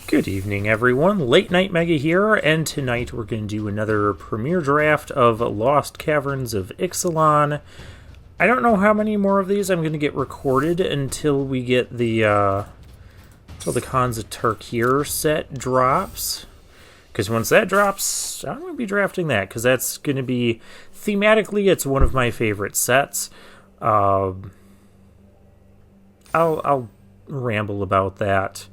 Good evening, everyone. Late Night Mega here, and tonight we're going to do another premiere draft of Lost Caverns of Ixalan. I don't know how many more of these I'm going to get recorded until we get the Khans of Tarkir set drops. Because once that drops, I'm going to be drafting that, because that's going to be, thematically, it's one of my favorite sets. I'll ramble about that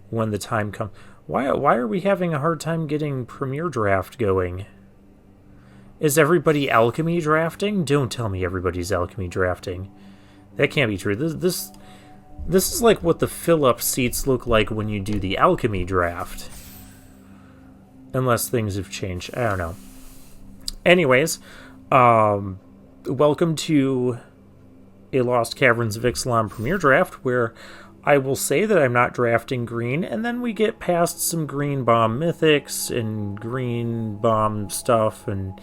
when the time comes. Why are we having a hard time getting Premier Draft going? Is everybody alchemy drafting? Don't tell me everybody's alchemy drafting. That can't be true. This is like what the fill-up seats look like when you do the alchemy draft. Unless things have changed. I don't know. Anyways, welcome to a Lost Caverns of Ixalan Premier Draft, where I will say that I'm not drafting green, and then we get past some green bomb mythics and green bomb stuff, and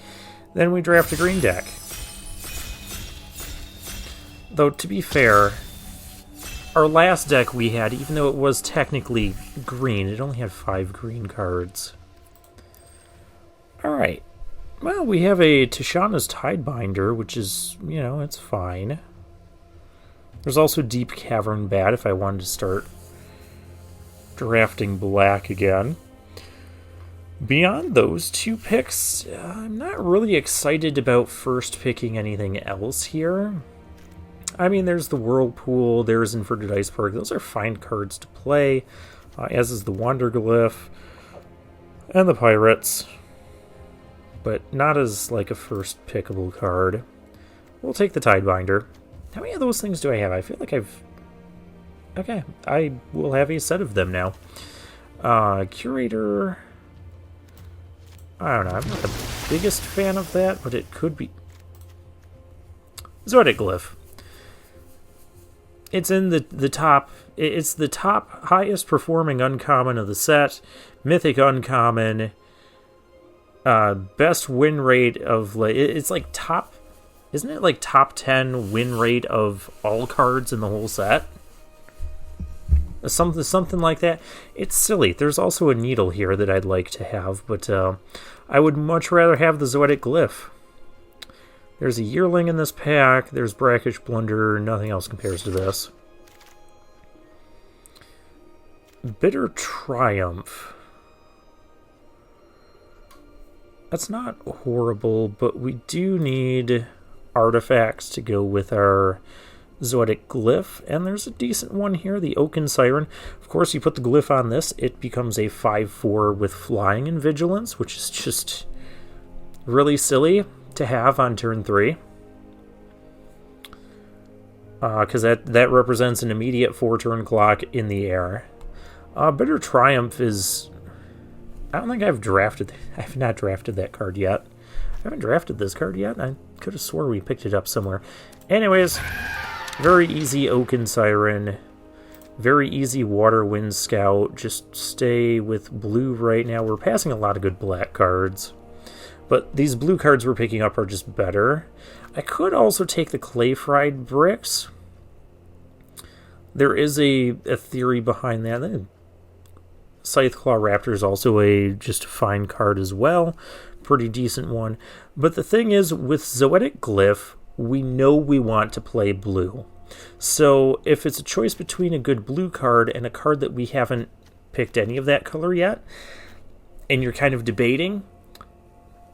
then we draft a green deck. Though, to be fair, our last deck we had, even though it was technically green, it only had 5 green cards. Alright. Well, we have a Tishana's Tidebinder, which is, it's fine. There's also Deep Cavern Bat if I wanted to start drafting black again. Beyond those 2 picks, I'm not really excited about first picking anything else here. I mean, there's the Whirlpool, there's Inverted Iceberg. Those are fine cards to play, as is the Wanderglyph and the Pirates. But not as, like, a first pickable card. We'll take the Tidebinder. How many of those things do I have? I feel like I've... Okay, I will have a set of them now. Curator... I don't know, I'm not the biggest fan of that, but it could be... Zoetic It's in the top... It's the top highest performing uncommon of the set. Mythic uncommon. Best win rate of... It's like top... Isn't it like top 10 win rate of all cards in the whole set? Something like that. It's silly. There's also a needle here that I'd like to have, but I would much rather have the Zoetic Glyph. There's a Yearling in this pack. There's Brackish Blunder. Nothing else compares to this. Bitter Triumph. That's not horrible, but we do need artifacts to go with our Zoetic Glyph, and there's a decent one here, the Oaken Siren. Of course, you put the glyph on this, it becomes a 5/4 with flying and vigilance, which is just really silly to have on turn 3. Because that represents an immediate 4-turn clock in the air. Bitter Triumph is... I don't think I have not drafted that card yet. I haven't drafted this card yet. I could have swore we picked it up somewhere. Anyways, very easy Oaken Siren. Very easy Water Wind Scout. Just stay with blue right now. We're passing a lot of good black cards. But these blue cards we're picking up are just better. I could also take the Clay Fried Bricks. There is a theory behind that. Scytheclaw Raptor is also a just fine card as well. Pretty decent one. But the thing is, with Zoetic Glyph, we know we want to play blue. So if it's a choice between a good blue card and a card that we haven't picked any of that color yet, and you're kind of debating,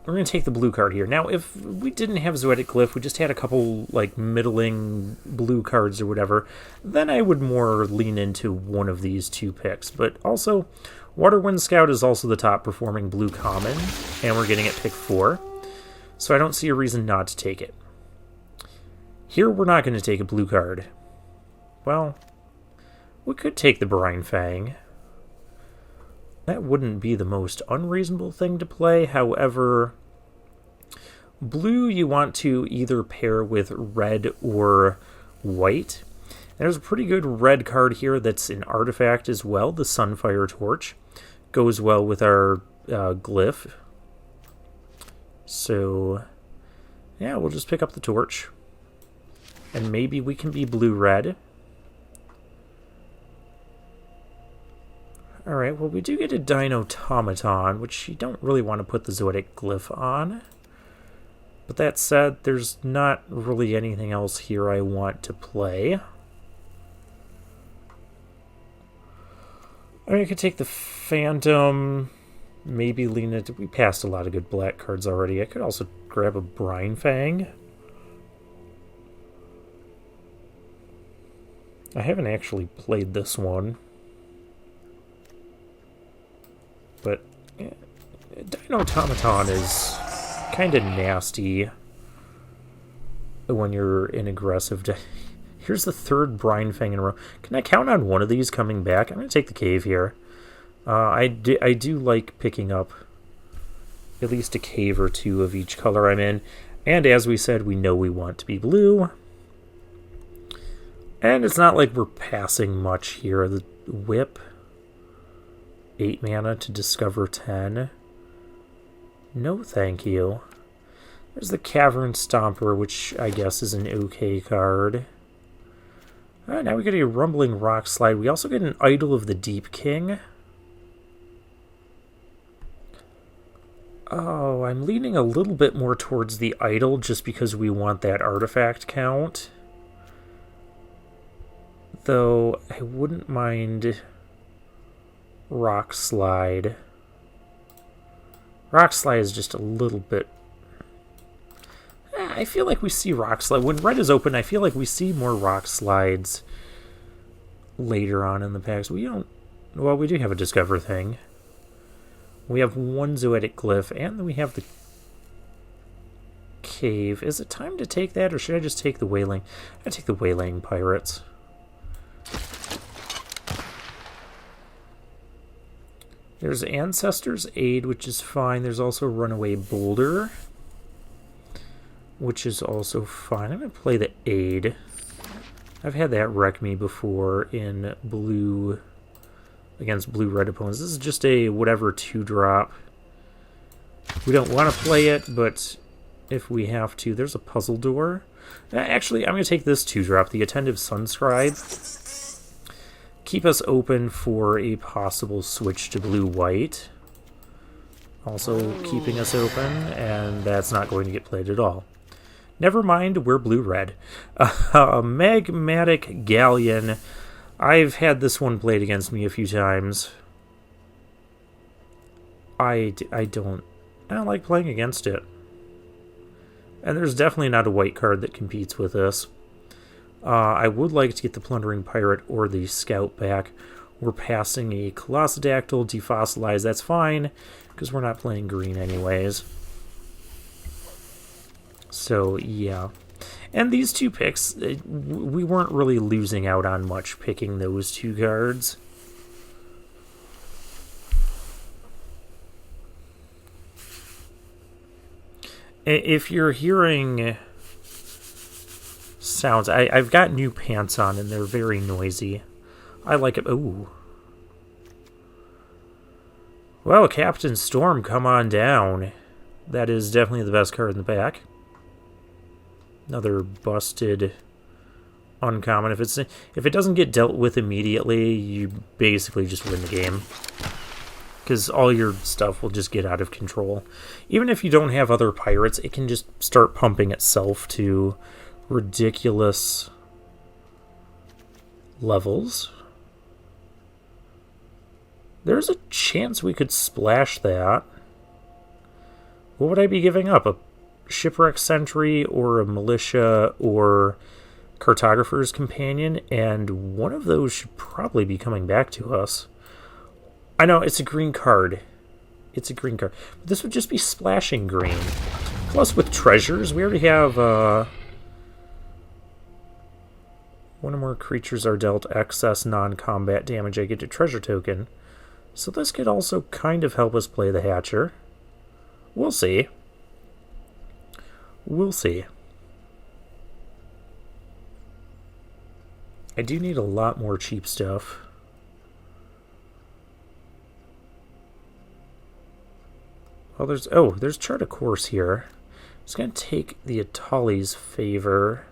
we're going to take the blue card here. Now, if we didn't have Zoetic Glyph, we just had a couple, like, middling blue cards or whatever, then I would more lean into one of these 2 picks. But also, Waterwind Scout is also the top performing blue common, and we're getting it pick 4. So I don't see a reason not to take it. Here, we're not going to take a blue card. Well, we could take the Brine Fang. That wouldn't be the most unreasonable thing to play. However, blue you want to either pair with red or white. There's a pretty good red card here that's an artifact as well. The Sunfire Torch goes well with our glyph. So, yeah, we'll just pick up the torch. And maybe we can be blue-red. Alright, well, we do get a Dinotomaton, which you don't really want to put the Zoetic Glyph on. But that said, there's not really anything else here I want to play. I mean, I could take the Phantom, maybe lean it. We passed a lot of good black cards already. I could also grab a Brine Fang. I haven't actually played this one. But Dinotomaton is kind of nasty when you're in aggressive. Here's the third Brine Fang in a row. Can I count on one of these coming back? I'm going to take the Cave here. I do like picking up at least a Cave or two of each color I'm in. And as we said, we know we want to be blue. And it's not like we're passing much here. The Whip, 8 mana to discover 10. No thank you. There's the Cavern Stomper, which I guess is an okay card. Alright, now we get a Rumbling Rock Slide. We also get an Idol of the Deep King. Oh, I'm leaning a little bit more towards the Idol just because we want that artifact count. Though, I wouldn't mind Rock Slide. Rock Slide is just a little bit... I feel like we see Rock Slide. When red is open, I feel like we see more Rock Slides later on in the packs. We don't... Well, we do have a Discover thing. We have one Zoetic Glyph, and then we have the Cave. Is it time to take that, or should I just take the Wailing? I take the Wailing Pirates. There's Ancestor's Aid, which is fine. There's also Runaway Boulder, which is also fine. I'm going to play the Aid. I've had that wreck me before in blue, against blue-red opponents. This is just a whatever 2-drop. We don't want to play it, but if we have to, there's a Puzzle Door. Actually, I'm going to take this 2-drop, the Attentive Sunscribe. Keep us open for a possible switch to blue-white. Also keeping us open, and that's not going to get played at all. Never mind, we're blue-red. Magmatic Galleon. I've had this one played against me a few times. I don't like playing against it. And there's definitely not a white card that competes with this. I would like to get the Plundering Pirate or the Scout back. We're passing a Colossadactyl, Defossilize. That's fine, because we're not playing green anyways. So, yeah. And these two picks, we weren't really losing out on much picking those two cards. If you're hearing sounds, I've got new pants on and they're very noisy. I like it. Ooh. Well, Captain Storm, come on down. That is definitely the best card in the pack. Another busted uncommon. If it doesn't get dealt with immediately, you basically just win the game. Because all your stuff will just get out of control. Even if you don't have other pirates, it can just start pumping itself to ridiculous levels. There's a chance we could splash that. What would I be giving up? A Shipwreck Sentry or a Militia or Cartographer's Companion? And one of those should probably be coming back to us. I know, it's a green card. It's a green card. But this would just be splashing green. Plus with treasures, we already have one or more creatures are dealt excess non-combat damage. I get a treasure token. So this could also kind of help us play the Hatcher. We'll see. We'll see. I do need a lot more cheap stuff. Well, there's Chart a Course here. It's going to take the Atali's Favor,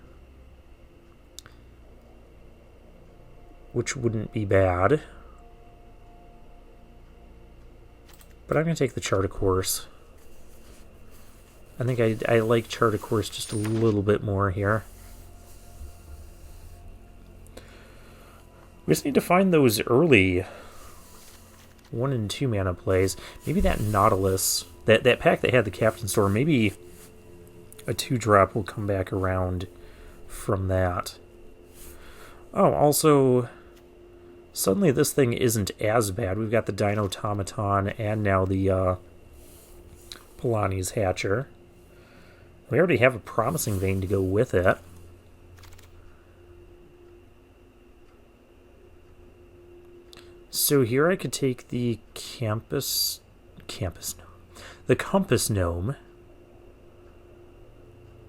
which wouldn't be bad. But I'm going to take the Chart a Course. I think I like Chart a Course just a little bit more here. We just need to find those early 1 and 2 mana plays. Maybe that Nautilus, that pack that had the Captain Store, maybe a 2-drop will come back around from that. Oh, also, suddenly this thing isn't as bad. We've got the Dino-Automaton and now the Polani's Hatcher. We already have a Promising Vein to go with it. So here I could take the Compass Gnome.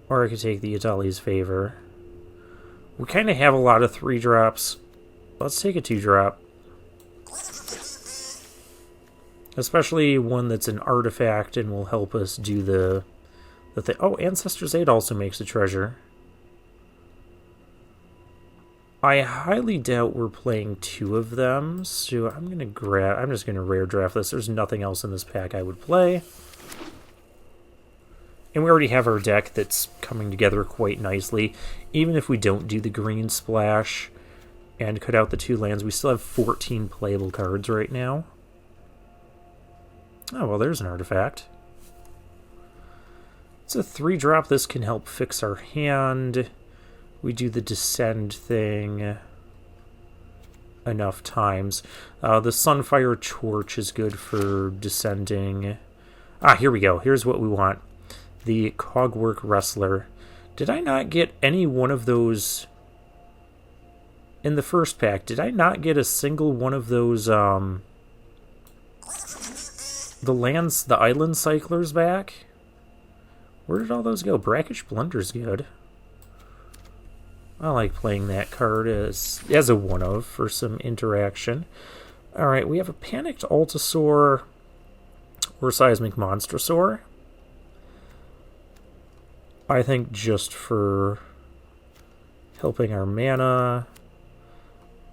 Or I could take the Itali's Favor. We kind of have a lot of 3-drops. Let's take a 2-drop. Especially one that's an artifact and will help us do the thing. Oh, Ancestor's Aid also makes a treasure. I highly doubt we're playing 2 of them, so I'm just gonna rare draft this. There's nothing else in this pack I would play. And we already have our deck that's coming together quite nicely. Even if we don't do the green splash and cut out the 2 lands, we still have 14 playable cards right now. Oh, well, there's an artifact. It's a 3-drop. This can help fix our hand. We do the Descend thing enough times. The Sunfire Torch is good for descending. Ah, here we go. Here's what we want. The Cogwork Wrestler. Did I not get any one of those in the first pack? Did I not get a single one of those, the Island Cyclers back? Where did all those go? Brackish Blunder's good. I like playing that card as a one-of for some interaction. Alright, we have a Panicked Altasaur or Seismic Monstrosaur. I think just for helping our mana,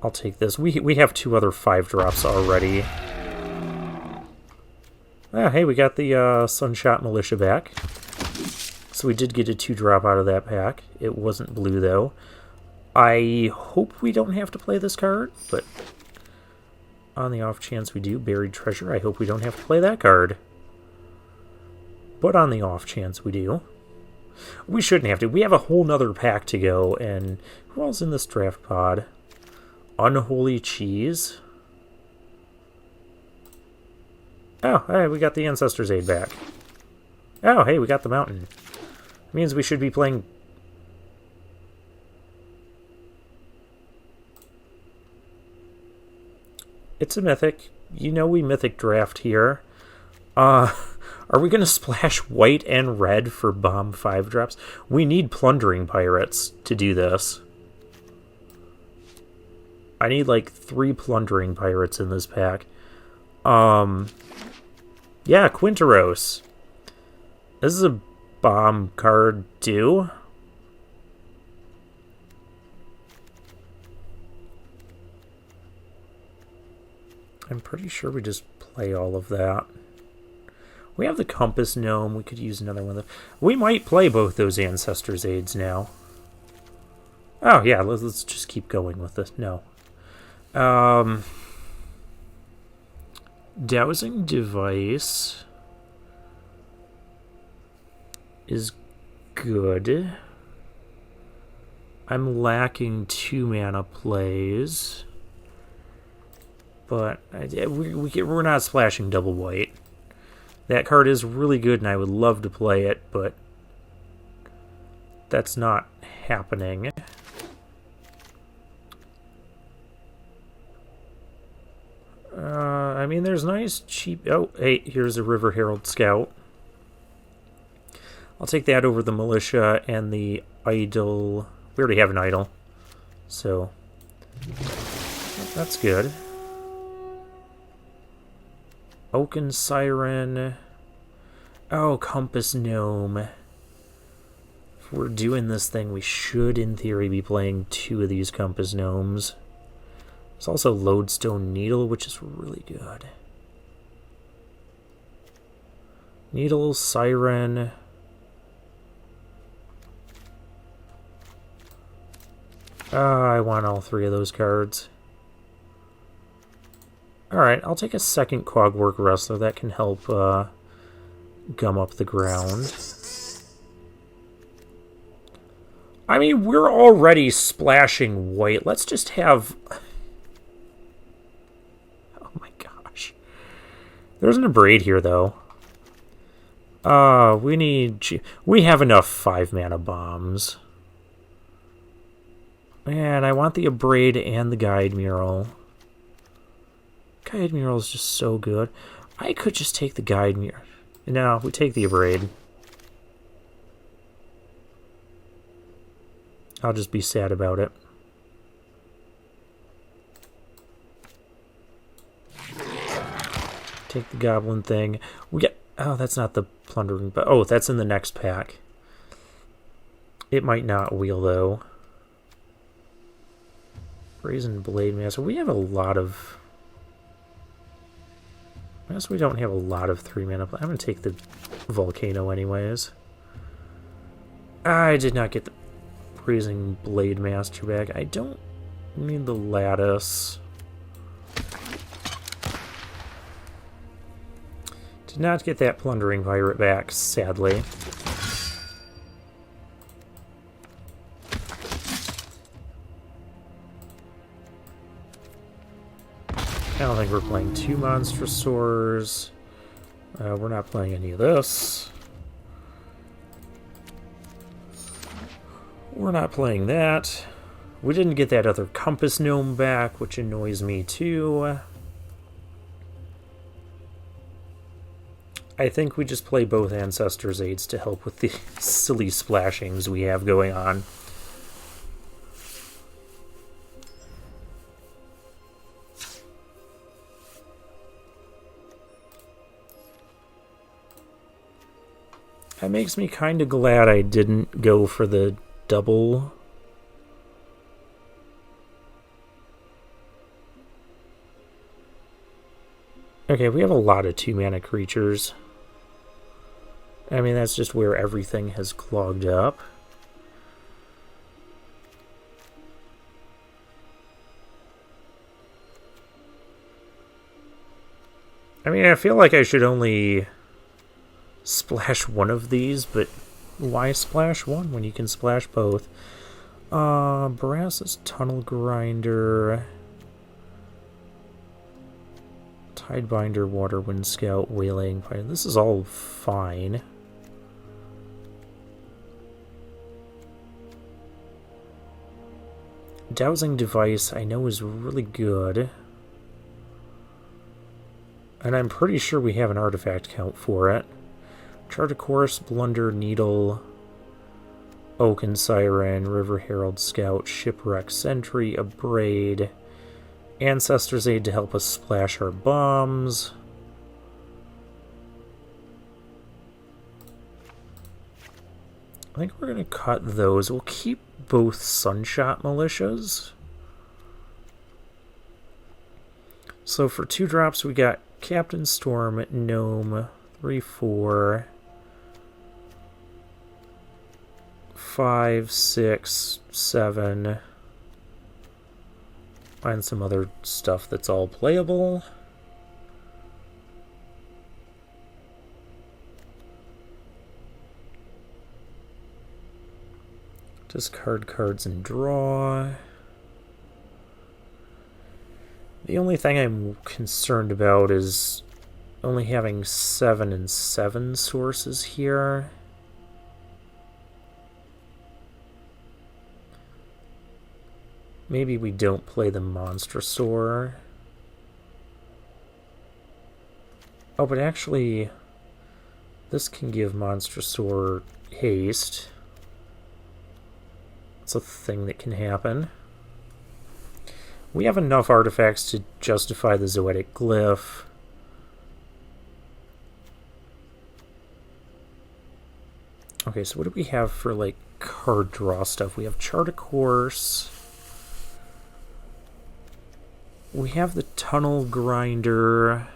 I'll take this. We have 2 other 5-drops already. Ah, hey, we got the Sunshot Militia back. So we did get a 2-drop out of that pack. It wasn't blue, though. I hope we don't have to play this card, but on the off chance we do, Buried Treasure, I hope we don't have to play that card. But on the off chance we do, we shouldn't have to. We have a whole nother pack to go, and who else in this draft pod? Unholy Cheese. Oh, hey, we got the Ancestor's Aid back. Oh, hey, we got the Mountain. Means we should be playing... It's a Mythic. You know we Mythic draft here. Are we going to splash white and red for bomb 5-drops? We need Plundering Pirates to do this. I need like 3 Plundering Pirates in this pack. Yeah, Quinteros. This is a bomb card too. I'm pretty sure we just play all of that. We have the Compass Gnome. We could use another one of them. We might play both those Ancestor's Aids now. Oh, yeah, let's just keep going with this. No. Dowsing Device is good. I'm lacking 2 mana plays. But we're not splashing double white. That card is really good and I would love to play it, but that's not happening. I mean, there's nice, cheap... Oh, hey, here's a River Herald Scout. I'll take that over the Militia and the Idol. We already have an Idol, so that's good. Oaken Siren. Oh, Compass Gnome. If we're doing this thing, we should, in theory, be playing 2 of these Compass Gnomes. There's also Lodestone Needle, which is really good. Needle, Siren. I want all three of those cards. Alright, I'll take a second Cogwork Wrestler. That can help gum up the ground. I mean, we're already splashing white. Let's just have... Oh my gosh. There isn't a braid here, though. We have enough 5-mana bombs. Man, I want the Abrade and the Guide Mural. Guide Mural is just so good. I could just take the Guide Mural. No, we take the Abrade. I'll just be sad about it. Take the Goblin thing. We get... Oh, that's not the Plundering... But oh, that's in the next pack. It might not wheel, though. Brazen Blade Master. We have a lot of... I guess we don't have a lot of 3-mana. I'm going to take the Volcano anyways. I did not get the Brazen Blade Master back. I don't need the Lattice. Did not get that Plundering Pirate back, sadly. I don't think we're playing 2 Monstrosaurs. We're not playing any of this. We're not playing that. We didn't get that other Compass Gnome back, which annoys me too. I think we just play both Ancestors' Aids to help with the silly splashings we have going on. That makes me kind of glad I didn't go for the double. Okay, we have a lot of 2-mana creatures. I mean, that's just where everything has clogged up. I mean, I feel like I should only splash one of these, but why splash one when you can splash both? Barassa's Tunnel Grinder, Tidebinder, Waterwind Scout, Waylaying Python. This is all fine. Dowsing Device I know is really good. And I'm pretty sure we have an artifact count for it. Chart a Course, Blunder, Needle, Oaken Siren, River Herald Scout, Shipwreck Sentry, Abrade, Ancestors' Aid to help us splash our bombs. I think we're going to cut those. We'll keep both Sunshot Militias. So for 2 drops, we got Captain Storm, Gnome, 3/4, 5, 6, 7, and some other stuff that's all playable. Discard cards and draw. The only thing I'm concerned about is only having 7 and 7 sources here. Maybe we don't play the Monstrosaur. Oh, but actually, this can give Monstrosaur haste. It's a thing that can happen. We have enough artifacts to justify the Zoetic Glyph. Okay, so what do we have for, like, card draw stuff? We have Chart a Course. We have the Tunnel Grinder.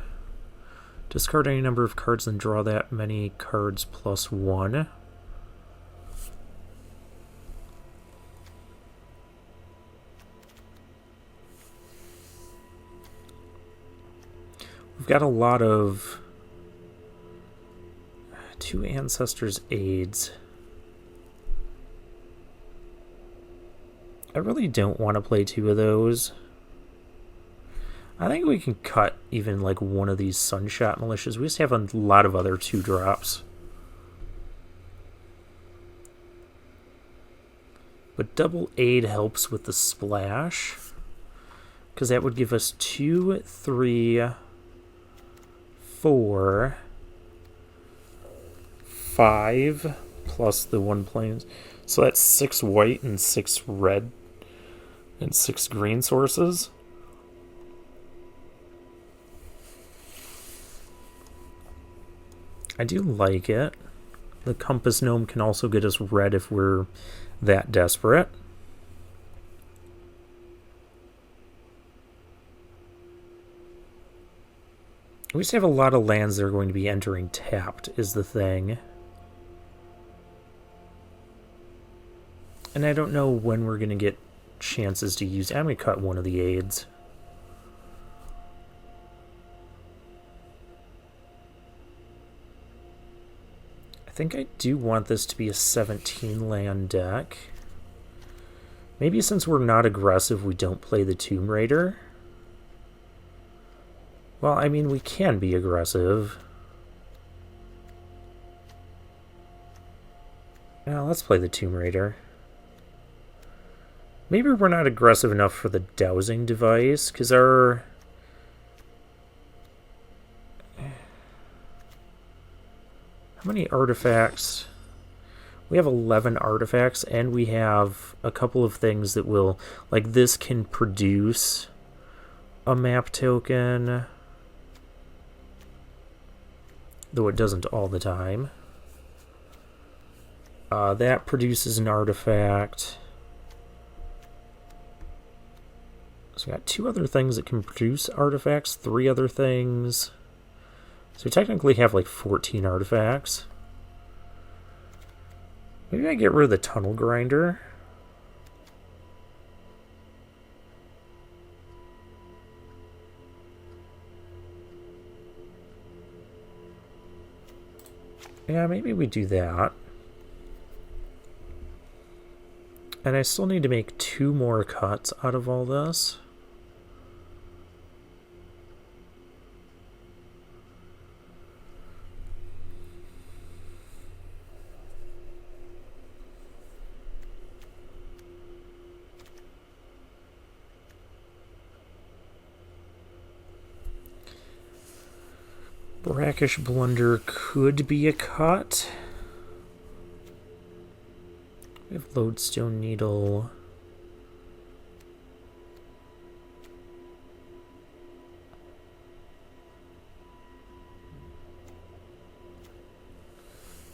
Discard any number of cards and draw that many cards plus 1. We've got a lot of 2 Ancestors' Aids. I really don't want to play 2 of those. I think we can cut even like one of these Sunshot Militias. We just have a lot of other 2-drops. But double aid helps with the splash, because that would give us 2, 3, 4, 5 plus the 1 plains. So that's 6 white and 6 red and 6 green sources. I do like it. The Compass Gnome can also get us red if we're that desperate. We just have a lot of lands that are going to be entering tapped, is the thing. And I don't know when we're going to get chances to use... I'm going to cut one of the aids. I think I do want this to be a 17-land deck. Maybe since we're not aggressive, we don't play the Tomb Raider. Well, I mean, we can be aggressive. Now, let's play the Tomb Raider. Maybe we're not aggressive enough for the dowsing device, because our... How many artifacts? We have 11 artifacts, and we have a couple of things that will... Like, this can produce a map token, though it doesn't all the time. That produces an artifact. So we got 2 other things that can produce artifacts, 3 other things. So we technically have like 14 artifacts. Maybe I get rid of the Tunnel Grinder. Yeah, maybe we do that. And I still need to make 2 more cuts out of all this. Brackish Blunder could be a cut. We have Lodestone Needle.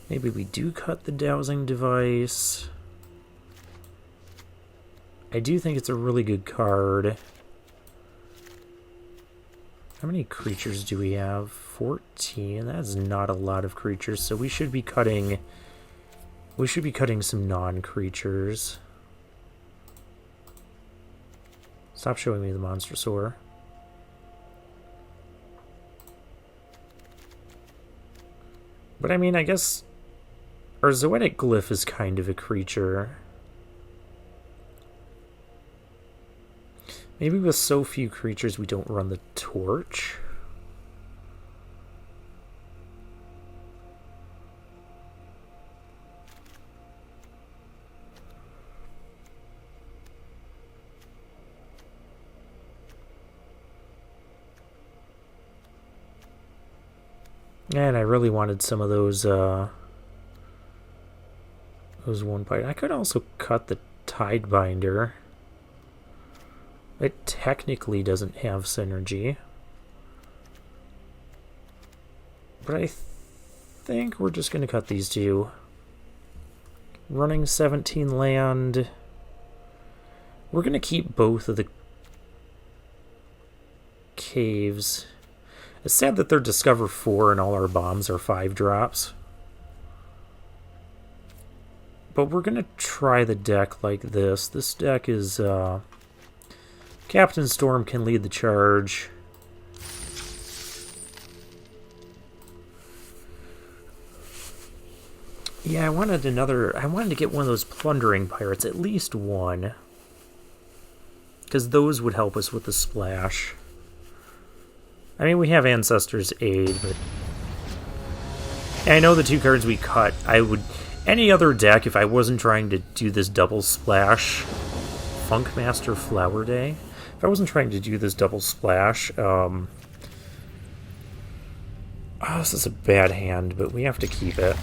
Maybe we do cut the dowsing device. I do think it's a really good card. How many creatures do we have? 14. That's not a lot of creatures, so we should be cutting... We should be cutting some non-creatures. Stop showing me the monster sore. But I mean, I guess our Zoetic Glyph is kind of a creature. Maybe with so few creatures we don't run the torch. And I really wanted some of those one bite. I could also cut the Tidebinder. It technically doesn't have synergy. But I think we're just going to cut these 2. Running 17 land. We're going to keep both of the caves. It's sad that they're Discover 4 and all our bombs are 5 drops. But we're going to try the deck like this. This deck is... Captain Storm can lead the charge. Yeah, I wanted to get one of those plundering pirates, at least one. Because those would help us with the splash. I mean, we have Ancestor's Aid, but... I know the 2 cards we cut, I would... Any other deck, if I wasn't trying to do this double splash... Funkmaster Flower Day? If I wasn't trying to do this double splash, Oh, this is a bad hand, but we have to keep it.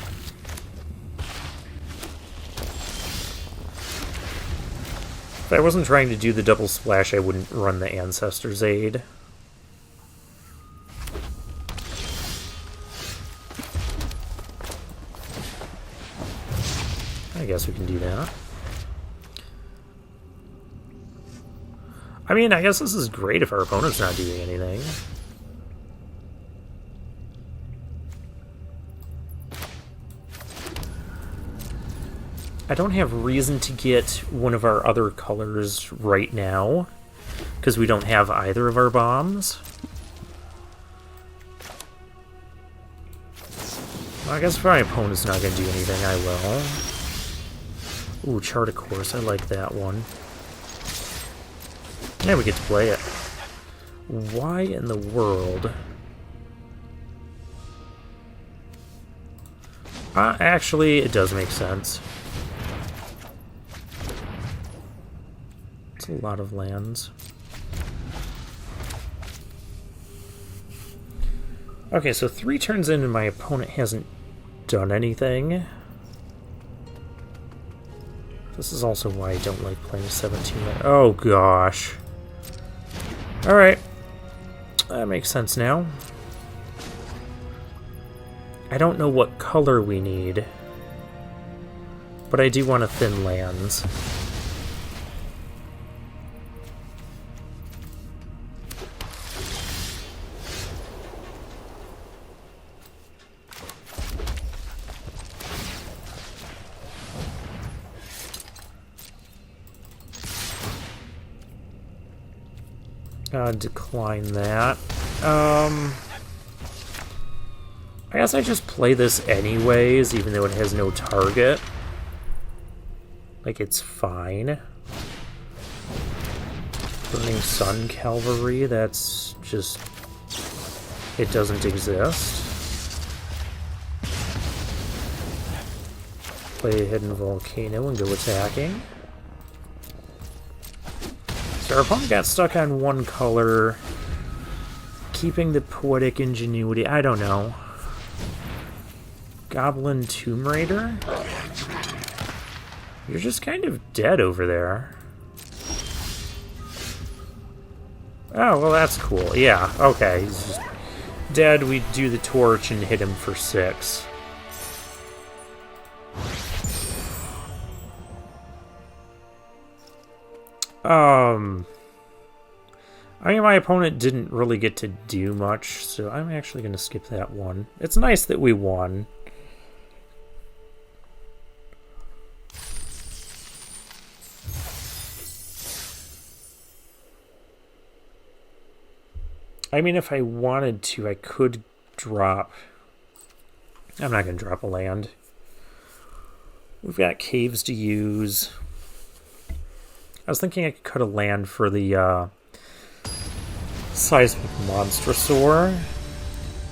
If I wasn't trying to do the double splash, I wouldn't run the Ancestor's Aid. I guess we can do that. I mean, I guess this is great if our opponent's not doing anything. I don't have reason to get one of our other colors right now, because we don't have either of our bombs. Well, I guess if my opponent's not going to do anything, I will. Ooh, Chart a Course, I like that one. Yeah, we get to play it. Why in the world? Actually, it does make sense. It's a lot of lands. Okay, so 3 turns in and my opponent hasn't done anything. This is also why I don't like playing 17. Oh gosh. Alright. That makes sense now. I don't know what color we need, but I do want to thin lands. Decline that. I guess I just play this anyways, even though it has no target. Like, it's fine. Burning Sun Cavalry, that's just... it doesn't exist. Play Hidden Volcano and go attacking. So our opponent got stuck on one color. Keeping the Poetic Ingenuity, I don't know. Goblin Tomb Raider? You're just kind of dead over there. Oh, well that's cool. Yeah, okay. He's just dead. We do the torch and hit him for 6. I mean, my opponent didn't really get to do much, so I'm actually going to skip that one. It's nice that we won. I mean, if I wanted to, I could drop... I'm not going to drop a land. We've got caves to use. I was thinking I could cut a land for the Seismic Monstrosaur.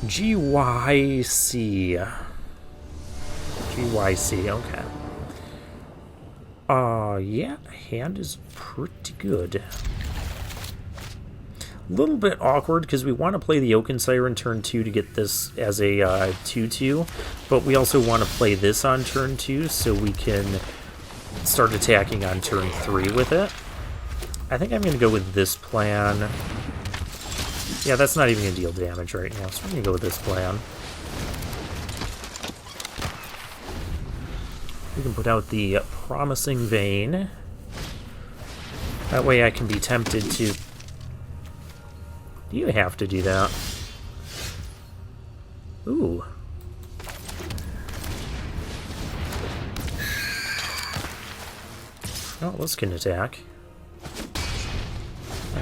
GYC. GYC, okay. Yeah, hand is pretty good. A little bit awkward because we want to play the Oaken Siren turn 2 to get this as a 2-2, but we also want to play this on turn 2 so we can start attacking on turn 3 with it. I think I'm going to go with this plan. Yeah, that's not even going to deal damage right now, so I'm going to go with this plan. We can put out the Promising Vein. That way I can be tempted to... Do you have to do that? Ooh. Oh, this can attack.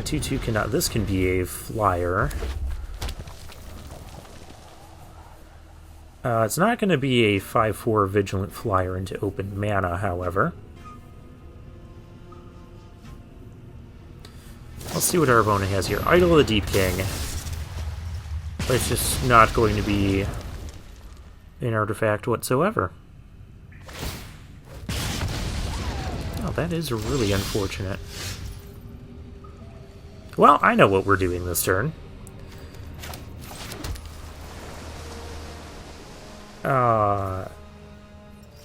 2/2 cannot. This can be a flyer. It's not going to be a 5/4 Vigilant Flyer into open mana, however. Let's see what our opponent has here. Idol of the Deep King. But it's just not going to be an artifact whatsoever. Oh, that is really unfortunate. Well, I know what we're doing this turn.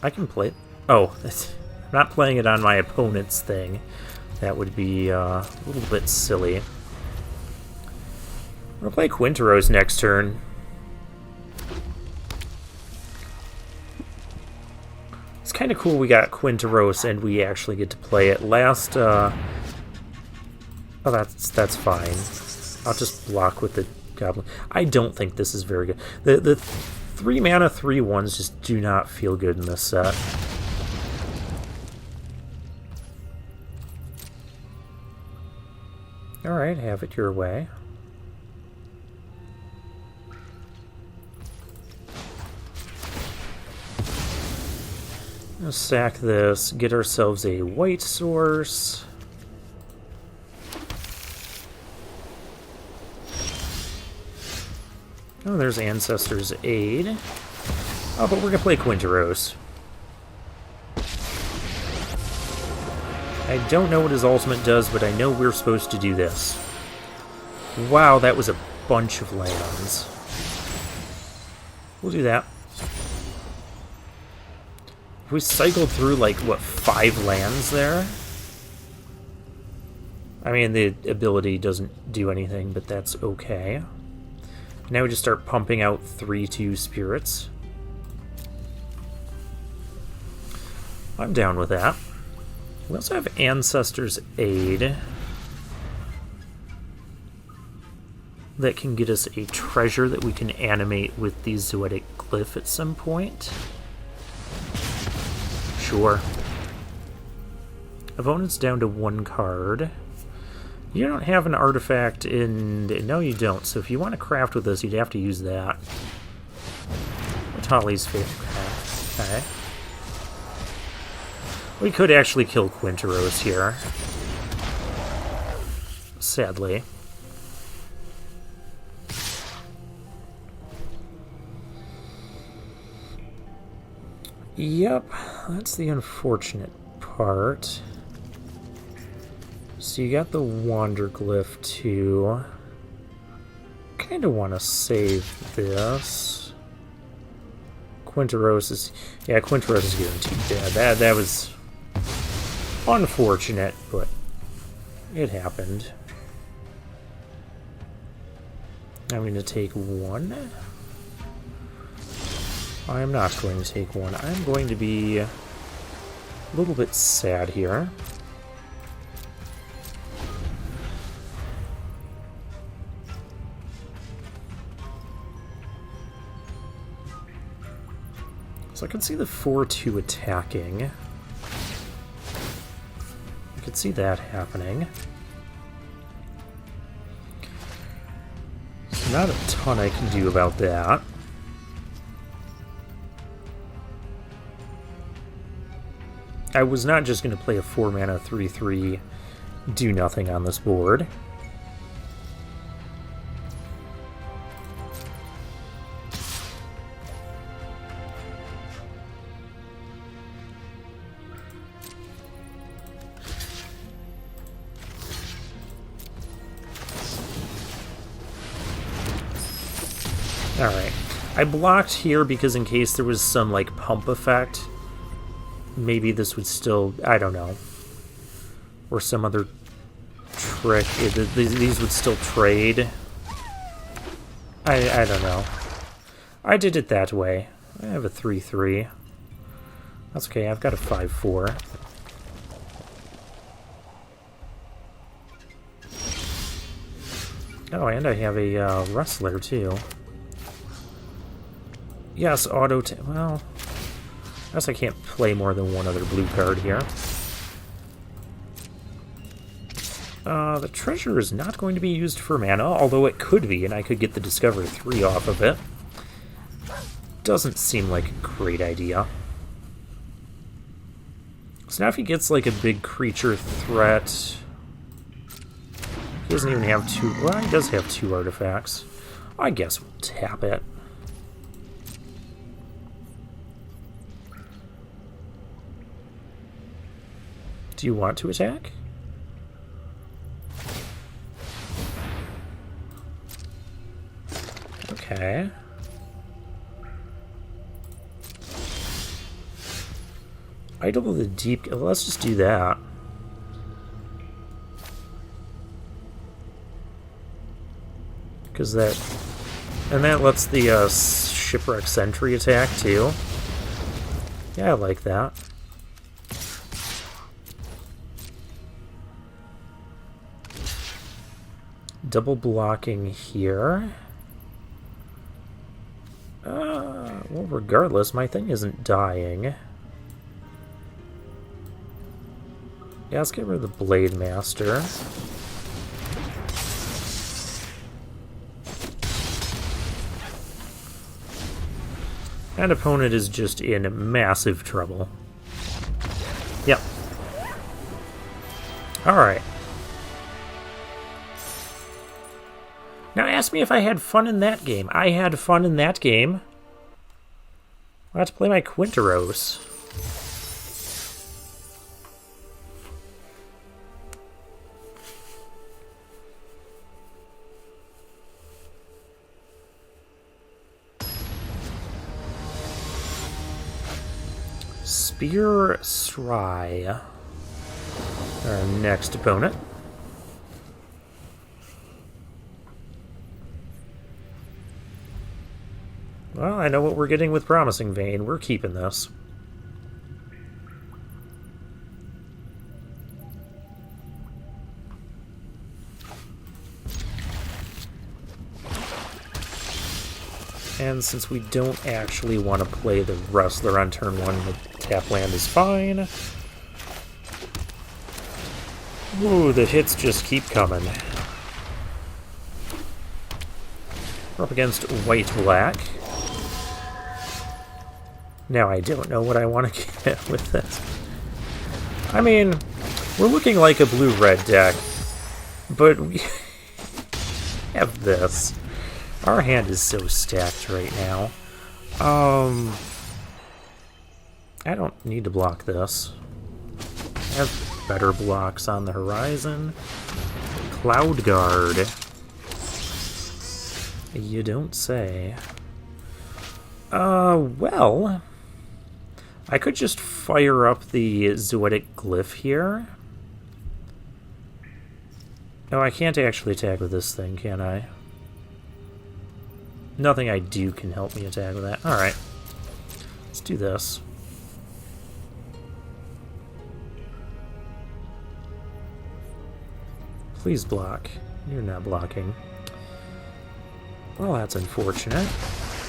I can play it. Oh, I'm not playing it on my opponent's thing. That would be a little bit silly. We'll play Quinteros next turn. It's kind of cool we got Quinteros and we actually get to play it. Last, oh, that's fine. I'll just block with the Goblin. I don't think this is very good. The 3 mana 3/1s just do not feel good in this set. Alright, have it your way. Let's sack this, get ourselves a white source. Oh, there's Ancestor's Aid. Oh, but we're going to play Quinteros. I don't know what his ultimate does, but I know we're supposed to do this. Wow, that was a bunch of lands. We'll do that. We cycled through, like, what, 5 lands there? I mean, the ability doesn't do anything, but that's okay. Now we just start pumping out 3/2 spirits. I'm down with that. We also have Ancestor's Aid. That can get us a treasure that we can animate with the Zoetic Glyph at some point. Sure. Opponent's down to 1 card. You don't have an artifact in... No, you don't. So if you want to craft with this, you'd have to use that. Tali's favorite. Okay. We could actually kill Quinteros here. Sadly. Yep, that's the unfortunate part. So you got the Wander Glyph too. Kinda wanna save this. Quinteros is... Yeah, Quinteros is getting too bad. That was unfortunate, but it happened. I'm going to take 1. I'm not going to take 1. I'm going to be a little bit sad here. So I can see the 4/2 attacking. I could see that happening. So not a ton I can do about that. I was not just going to play a 4 mana 3/3 do nothing on this board. Alright. I blocked here because in case there was some, like, pump effect, maybe this would still... I don't know. Or some other trick. These would still trade. I don't know. I did it that way. I have a 3/3. That's okay, I've got a 5/4. Oh, and I have a Wrestler, too. Yes, auto... well, I guess I can't play more than one other blue card here. The treasure is not going to be used for mana, although it could be, and I could get the Discover 3 off of it. Doesn't seem like a great idea. So now if he gets like a big creature threat... He doesn't even have two... well, he does have 2 artifacts. I guess we'll tap it. Do you want to attack? Okay. Idol of the Deep... well, let's just do that. Because that... and that lets the Shipwreck Sentry attack, too. Yeah, I like that. Double blocking here. Well, regardless, my thing isn't dying. Yeah, let's get rid of the Blade Master. And opponent is just in massive trouble. Yep. Alright. Now ask me if I had fun in that game. I had fun in that game. I have to play my Quinteros. Spear Sry. Our next opponent. Well, I know what we're getting with Promising Vein. We're keeping this. And since we don't actually want to play the Wrestler on turn 1, the tap land is fine. Ooh, the hits just keep coming. We're up against white-black. Now I don't know what I want to get with this. I mean, we're looking like a blue-red deck, but we have this. Our hand is so stacked right now. I don't need to block this. I have better blocks on the horizon. Cloud Guard. You don't say. Well... I could just fire up the Zoetic Glyph here. No, I can't actually attack with this thing, can I? Nothing I do can help me attack with that. Alright. Let's do this. Please block. You're not blocking. Well, that's unfortunate.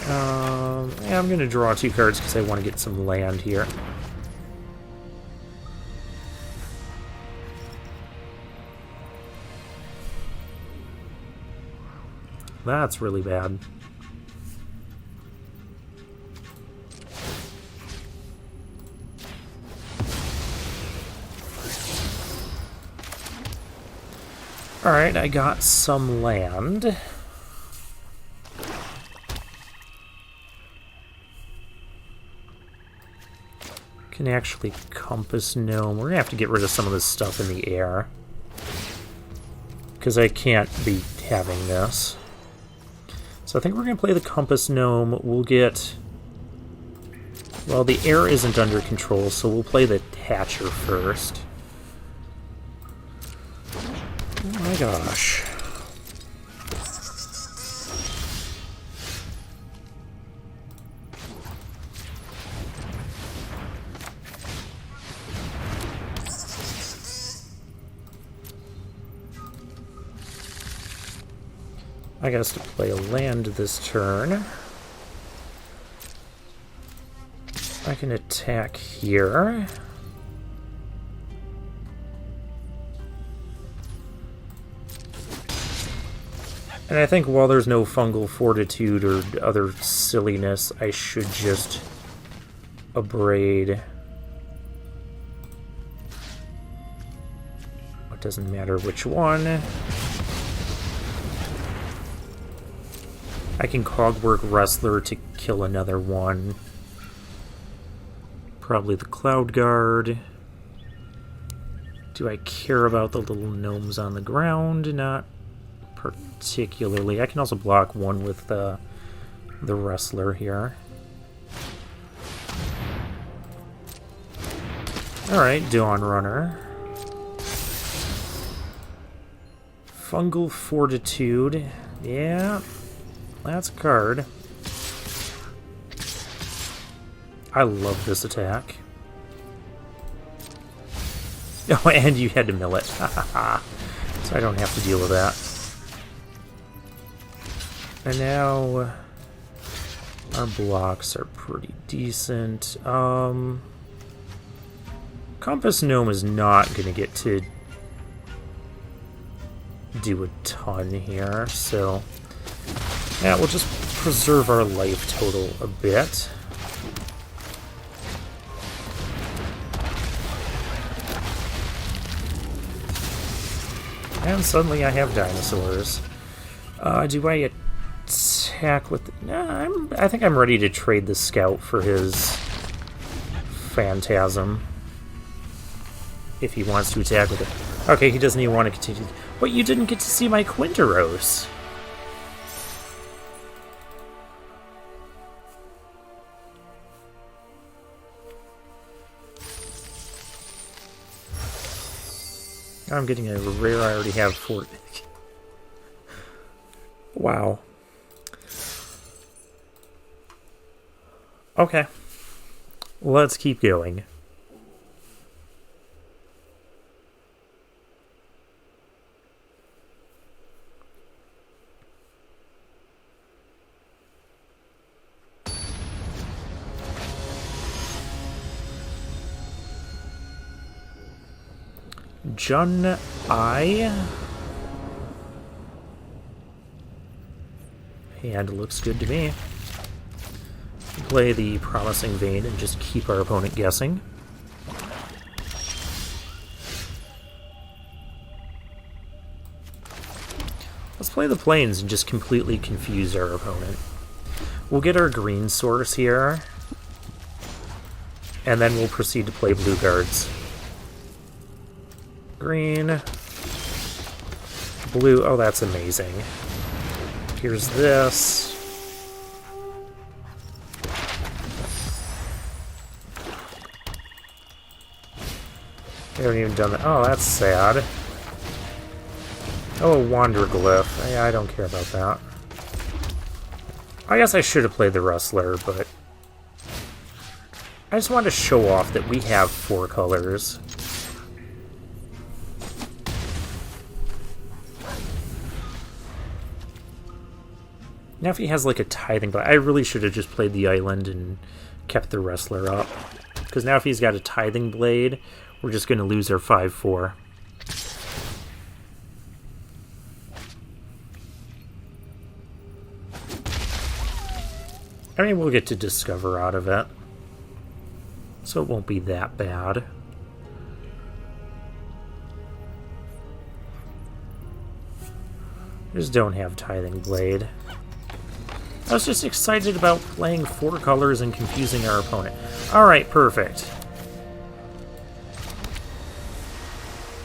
Yeah, I'm going to draw 2 cards because I want to get some land here. That's really bad. Alright, I got some land. Can actually Compass Gnome. We're going to have to get rid of some of this stuff in the air. Because I can't be having this. So I think we're going to play the Compass Gnome. We'll get... well, the air isn't under control, so we'll play the Hatcher first. Oh my gosh. I got us to play a land this turn. I can attack here. And I think while there's no fungal fortitude or other silliness, I should just abrade. It doesn't matter which one. I can Cogwork Wrestler to kill another one. Probably the Cloud Guard. Do I care about the little gnomes on the ground? Not particularly. I can also block one with the Wrestler here. Alright, Dawn Runner. Fungal Fortitude. Yeah, that's a card. I love this attack. Oh, and you had to mill it. So I don't have to deal with that. And now our blocks are pretty decent. Compass Gnome is not going to get to do a ton here, so yeah, we'll just preserve our life total a bit. And suddenly I have dinosaurs. Do I attack with... Nah, I think I'm ready to trade the scout for his phantasm. If he wants to attack with it. Okay, he doesn't even want to continue. But you didn't get to see my Quinteros. I'm getting a rare. I already have 4. Wow. Okay. Let's keep going. Jun I. Hand looks good to me. Play the Promising Vein and just keep our opponent guessing. Let's play the Plains and just completely confuse our opponent. We'll get our green source here, and then we'll proceed to play blue cards. Green, blue. Oh, that's amazing. Here's this. We haven't even done that. Oh, that's sad. Oh, a Wander Glyph. I don't care about that. I guess I should have played the Wrestler, but I just wanted to show off that we have 4 colors. Now if he has like a Tithing Blade, I really should have just played the Island and kept the Wrestler up. Because now if he's got a Tithing Blade, we're just going to lose our 5-4. I mean, we'll get to discover out of it. So it won't be that bad. I just don't have Tithing Blade. I was just excited about playing 4 colors and confusing our opponent. Alright, perfect.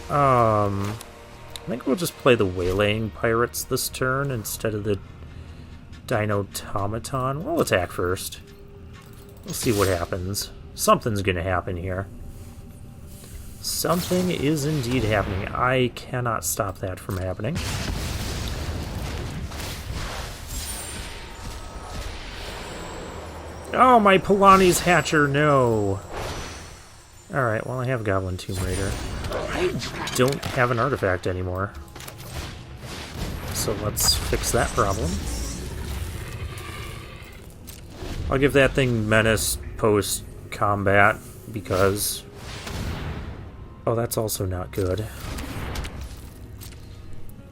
I think we'll just play the Waylaying Pirates this turn instead of the Dinotomaton. We'll attack first. We'll see what happens. Something's gonna happen here. Something is indeed happening. I cannot stop that from happening. Oh, my Polani's Hatcher, no! Alright, well I have Goblin Tomb Raider. I don't have an artifact anymore. So let's fix that problem. I'll give that thing Menace, Post, combat because... Oh, that's also not good.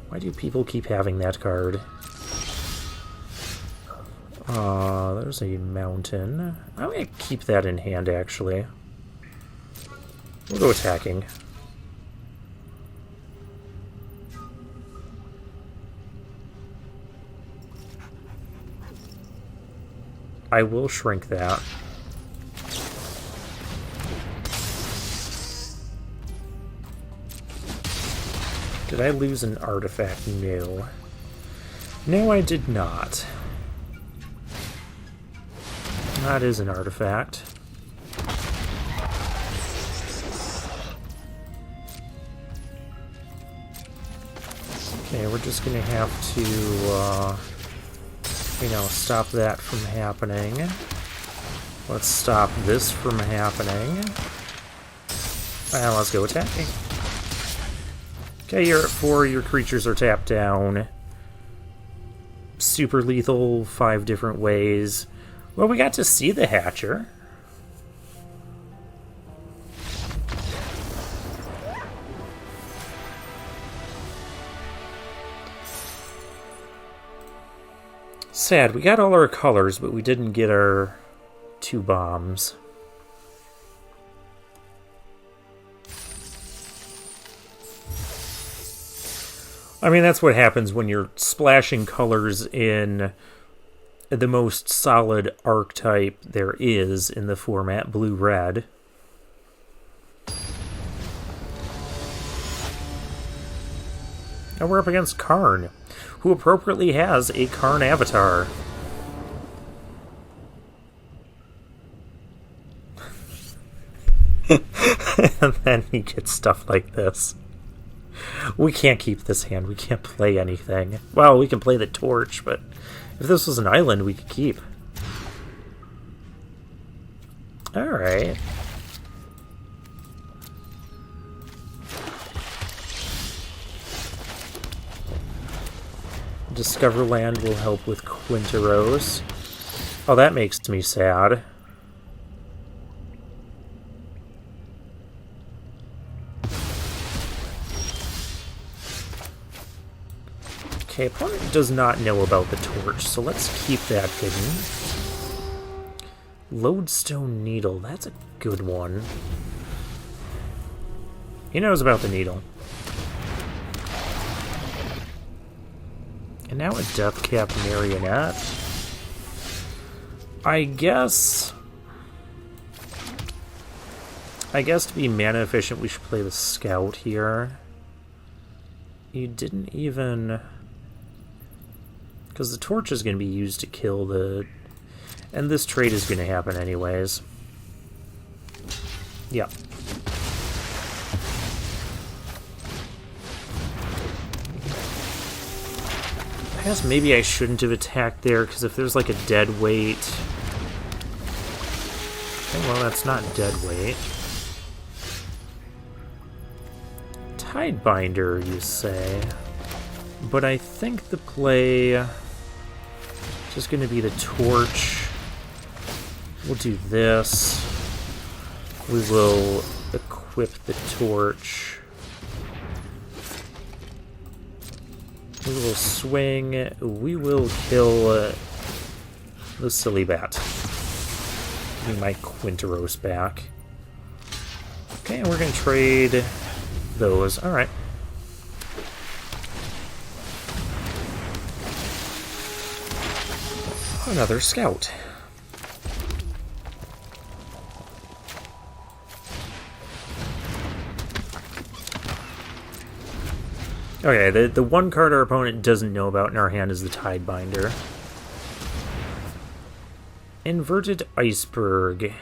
Why do people keep having that card? There's a mountain. I'm gonna keep that in hand, actually. We'll go attacking. I will shrink that. Did I lose an artifact? No. No, I did not. That is an artifact. Okay, we're just gonna have to, you know, stop that from happening. Let's stop this from happening. And let's go attacking. Okay, you're at 4, your creatures are tapped down. Super lethal, 5 different ways. Well, we got to see the Hatcher. Sad, we got all our colors, but we didn't get our 2 bombs. I mean, that's what happens when you're splashing colors in the most solid archetype there is in the format, blue-red. And we're up against Karn, who appropriately has a Karn avatar. And then he gets stuff like this. We can't keep this hand. We can't play anything. Well, we can play the torch, but if this was an island, we could keep. Alright. Discover land will help with Quinteros. Oh, that makes me sad. Okay, opponent does not know about the torch, so let's keep that hidden. Lodestone Needle, that's a good one. He knows about the needle. And now a Deathcap Marionette. I guess to be mana efficient, we should play the Scout here. You didn't even... Because the torch is going to be used to kill the... And this trade is going to happen anyways. Yeah. I guess maybe I shouldn't have attacked there, because if there's like a dead weight... Okay, well, that's not dead weight. Tidebinder, you say? But I think the play is just going to be the torch. We'll do this. We will equip the torch. We will swing. We will kill the silly bat. Give me my Quinteros back. Okay, and we're going to trade those. Alright. Another Scout. Okay, the one card our opponent doesn't know about in our hand is the Tidebinder. Inverted Iceberg.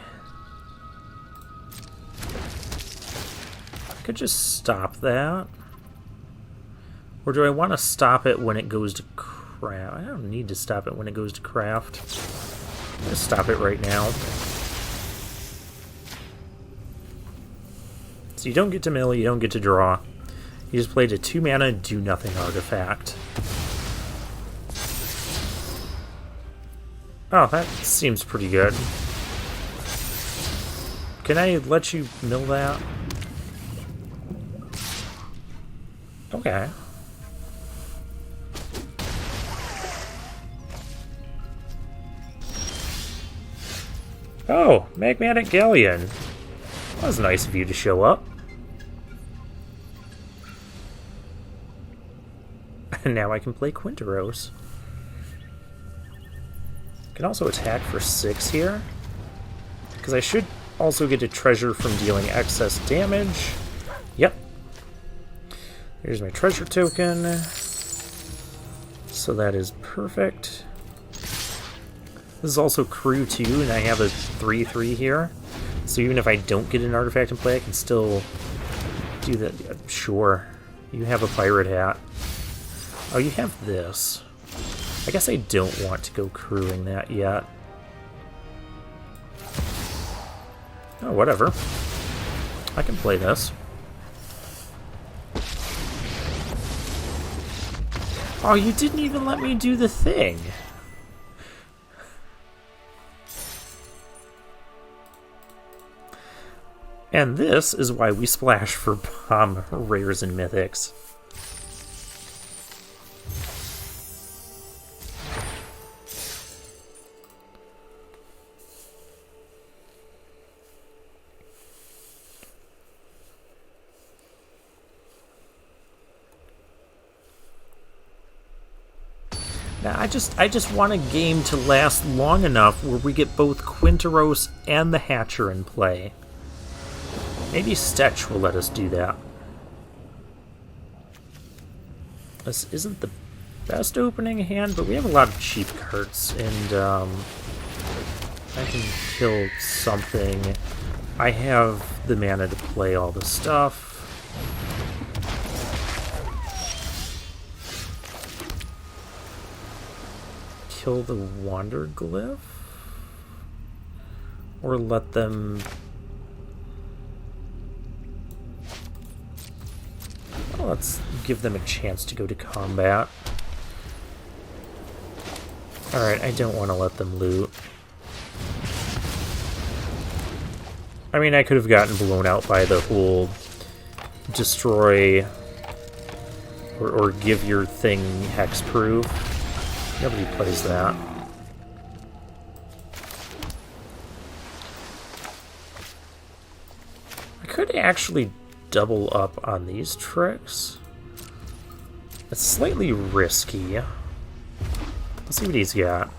I could just stop that. Or do I want to stop it when it goes to craft? I don't need to stop it when it goes to craft. Just stop it right now. So you don't get to mill, you don't get to draw. You just played a 2-mana do-nothing artifact. Oh, that seems pretty good. Can I let you mill that? Okay. Oh, Magmatic Galleon. That was nice of you to show up. And now I can play Quinteros. Can also attack for 6 here. Because I should also get a treasure from dealing excess damage. Yep. Here's my treasure token. So that is perfect. This is also crew 2, and I have a 3/3 here. So even if I don't get an artifact in play, I can still do that. Sure. You have a pirate hat. Oh, you have this. I guess I don't want to go crewing that yet. Oh, whatever. I can play this. Oh, you didn't even let me do the thing. And this is why we splash for bomb rares and mythics. Now, I just want a game to last long enough where we get both Quinteros and the Hatcher in play. Maybe Stetch will let us do that. This isn't the best opening hand, but we have a lot of cheap cards, and I can kill something. I have the mana to play all the stuff. Kill the Wander Glyph? Or let them... Well, let's give them a chance to go to combat. Alright, I don't want to let them loot. I mean, I could have gotten blown out by the whole destroy or give your thing hexproof. Nobody plays that. I could actually double up on these tricks. It's slightly risky. Let's see what he's got.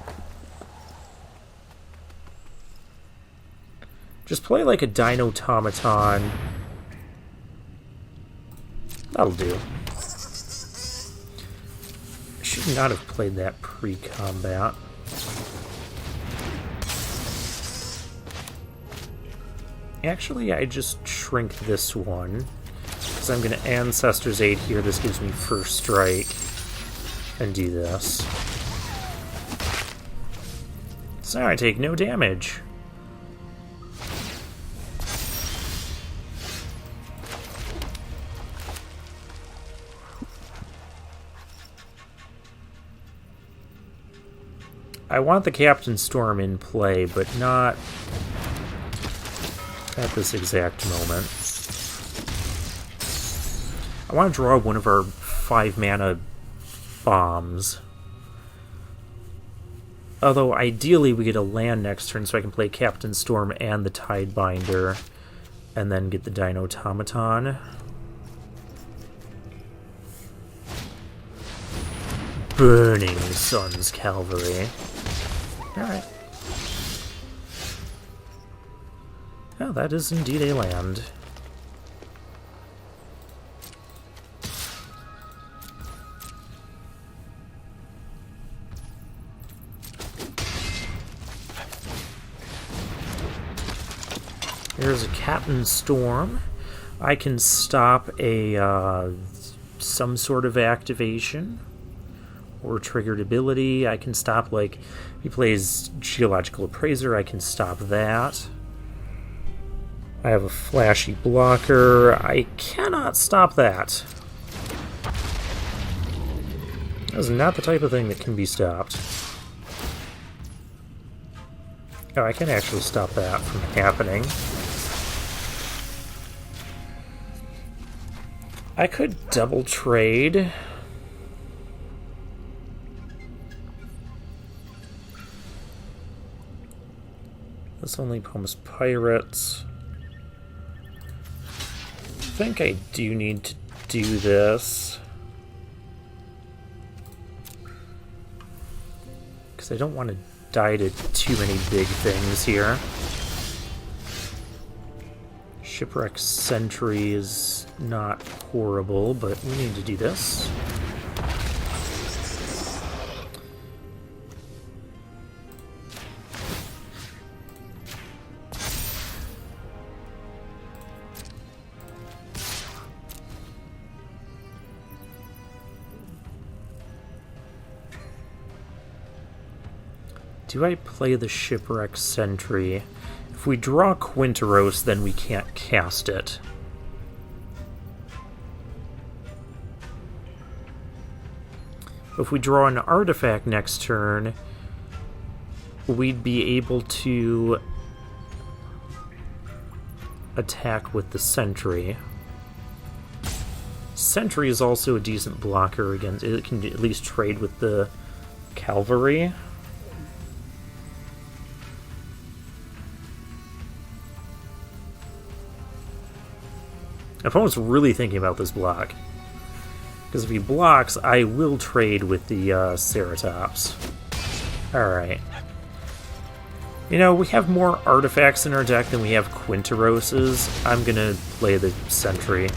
Just play like a Dino-Tomaton. That'll do. I should not have played that pre-combat. Actually, I just shrink this one, because I'm going to Ancestor's Aid here. This gives me first strike, and do this. So now I take no damage. I want the Captain Storm in play, but not at this exact moment. I want to draw one of our 5-mana bombs. Although, ideally, we get a land next turn so I can play Captain Storm and the Tidebinder, and then get the Dino-Tomaton. Burning Sun's Cavalry. Alright. Oh, that is indeed a land. Here's a Captain Storm. I can stop a some sort of activation or triggered ability. I can stop, like, if he plays Geological Appraiser, I can stop that. I have a flashy blocker. I cannot stop that. That is not the type of thing that can be stopped. Oh, I can actually stop that from happening. I could double trade. This only pumps pirates. I think I do need to do this. Because I don't want to die to too many big things here. Shipwreck Sentry is not horrible, but we need to do this. Do I play the Shipwreck Sentry? If we draw Quinteros, then we can't cast it. If we draw an artifact next turn, we'd be able to attack with the Sentry. Sentry is also a decent blocker against it. It can at least trade with the Cavalry. Opponent's really thinking about this block. Because if he blocks, I will trade with the Ceratops. Alright. You know, we have more artifacts in our deck than we have Quinteroses. I'm gonna play the Sentry.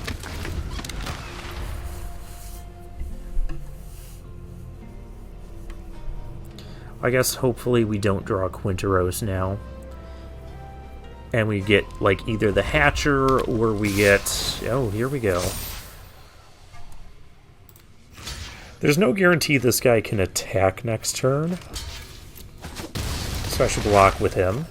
I guess hopefully we don't draw Quinteros now. And we get, like, either the Hatcher, or we get... Oh, here we go. There's no guarantee this guy can attack next turn. So I should block with him.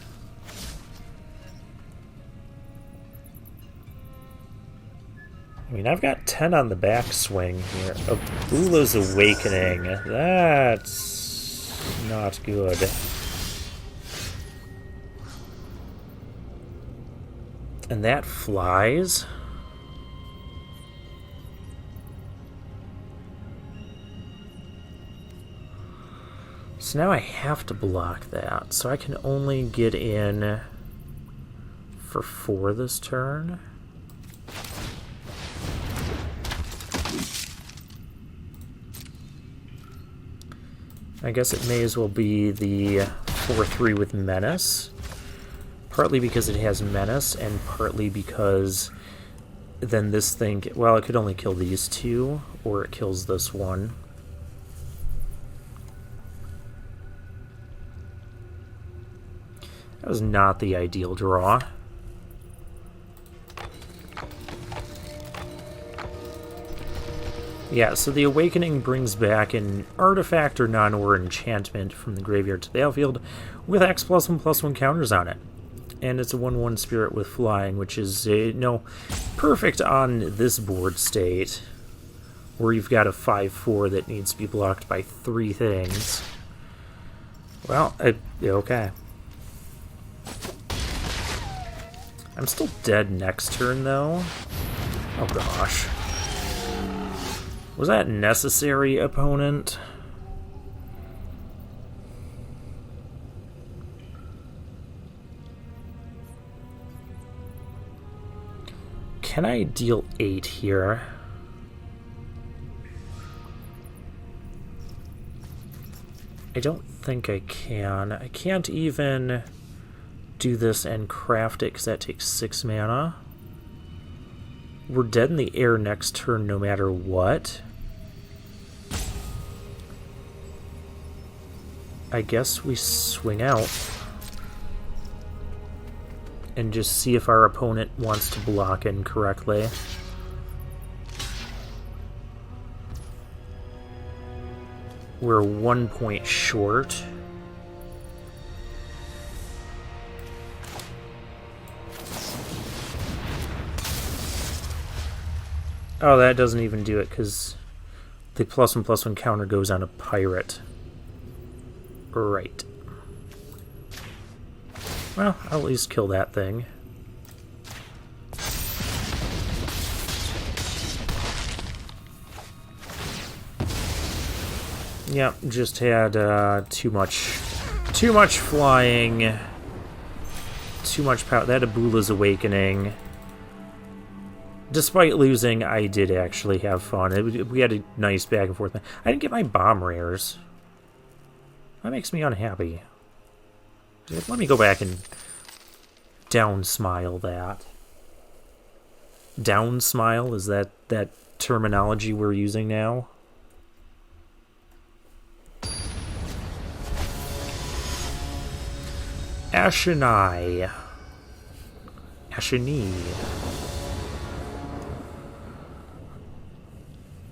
I mean, I've got 10 on the backswing here. Oh, Ula's Awakening. That's not good. And that flies. So now I have to block that. So I can only get in for 4 this turn. I guess it may as well be the 4-3 with Menace. Partly because it has Menace, and partly because then this thing... Well, it could only kill these 2, or it kills this one. That was not the ideal draw. Yeah, so the Awakening brings back an artifact or non-or enchantment from the graveyard to the battlefield with X+1/+1 counters on it. And it's a 1/1 spirit with flying, which is perfect on this board state, where you've got a 5/4 that needs to be blocked by 3 things. Well, okay. I'm still dead next turn, though. Oh gosh. Was that necessary, opponent? Can I deal 8 here? I don't think I can. I can't even do this and craft it because that takes 6 mana. We're dead in the air next turn no matter what. I guess we swing out and just see if our opponent wants to block incorrectly. We're 1 point short. Oh, that doesn't even do it because the +1/+1 counter goes on a pirate. Right. Well, I'll at least kill that thing. Yep, just had too much flying, too much power. That Abula's Awakening. Despite losing, I did actually have fun. We had a nice back and forth. I didn't get my bomb rares. That makes me unhappy. Let me go back and down smile that. Down smile, is that terminology we're using now? Ashenai. Asheni.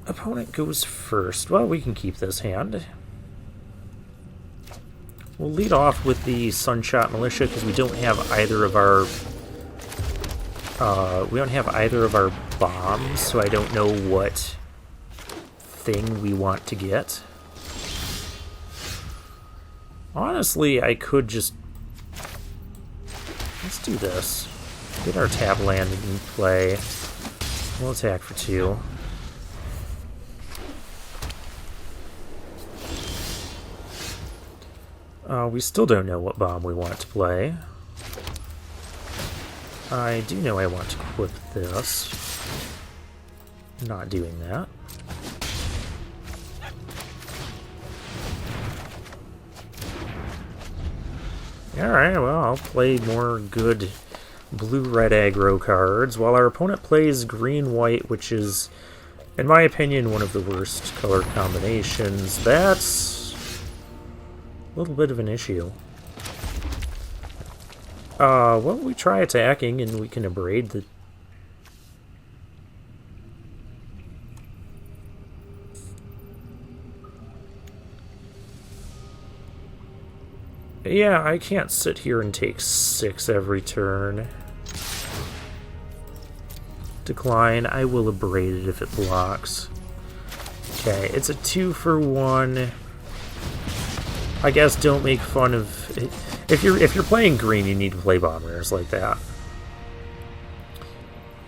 Opponent goes first. Well, we can keep this hand. We'll lead off with the Sunshot Militia because we don't have either of our bombs, so I don't know what thing we want to get. Honestly, I could just... Let's do this. Get our tap land in play. We'll attack for 2. We still don't know what bomb we want to play. I do know I want to equip this. Not doing that. Alright, well, I'll play more good blue-red aggro cards, while our opponent plays green-white, which is, in my opinion, one of the worst color combinations. That's a little bit of an issue. Well, we try attacking, and we can abrade the... Yeah, I can't sit here and take 6 every turn. Decline. I will abrade it if it blocks. Okay, it's a 2-for-1. I guess don't make fun of... If you're playing green, you need to play bomb rares like that.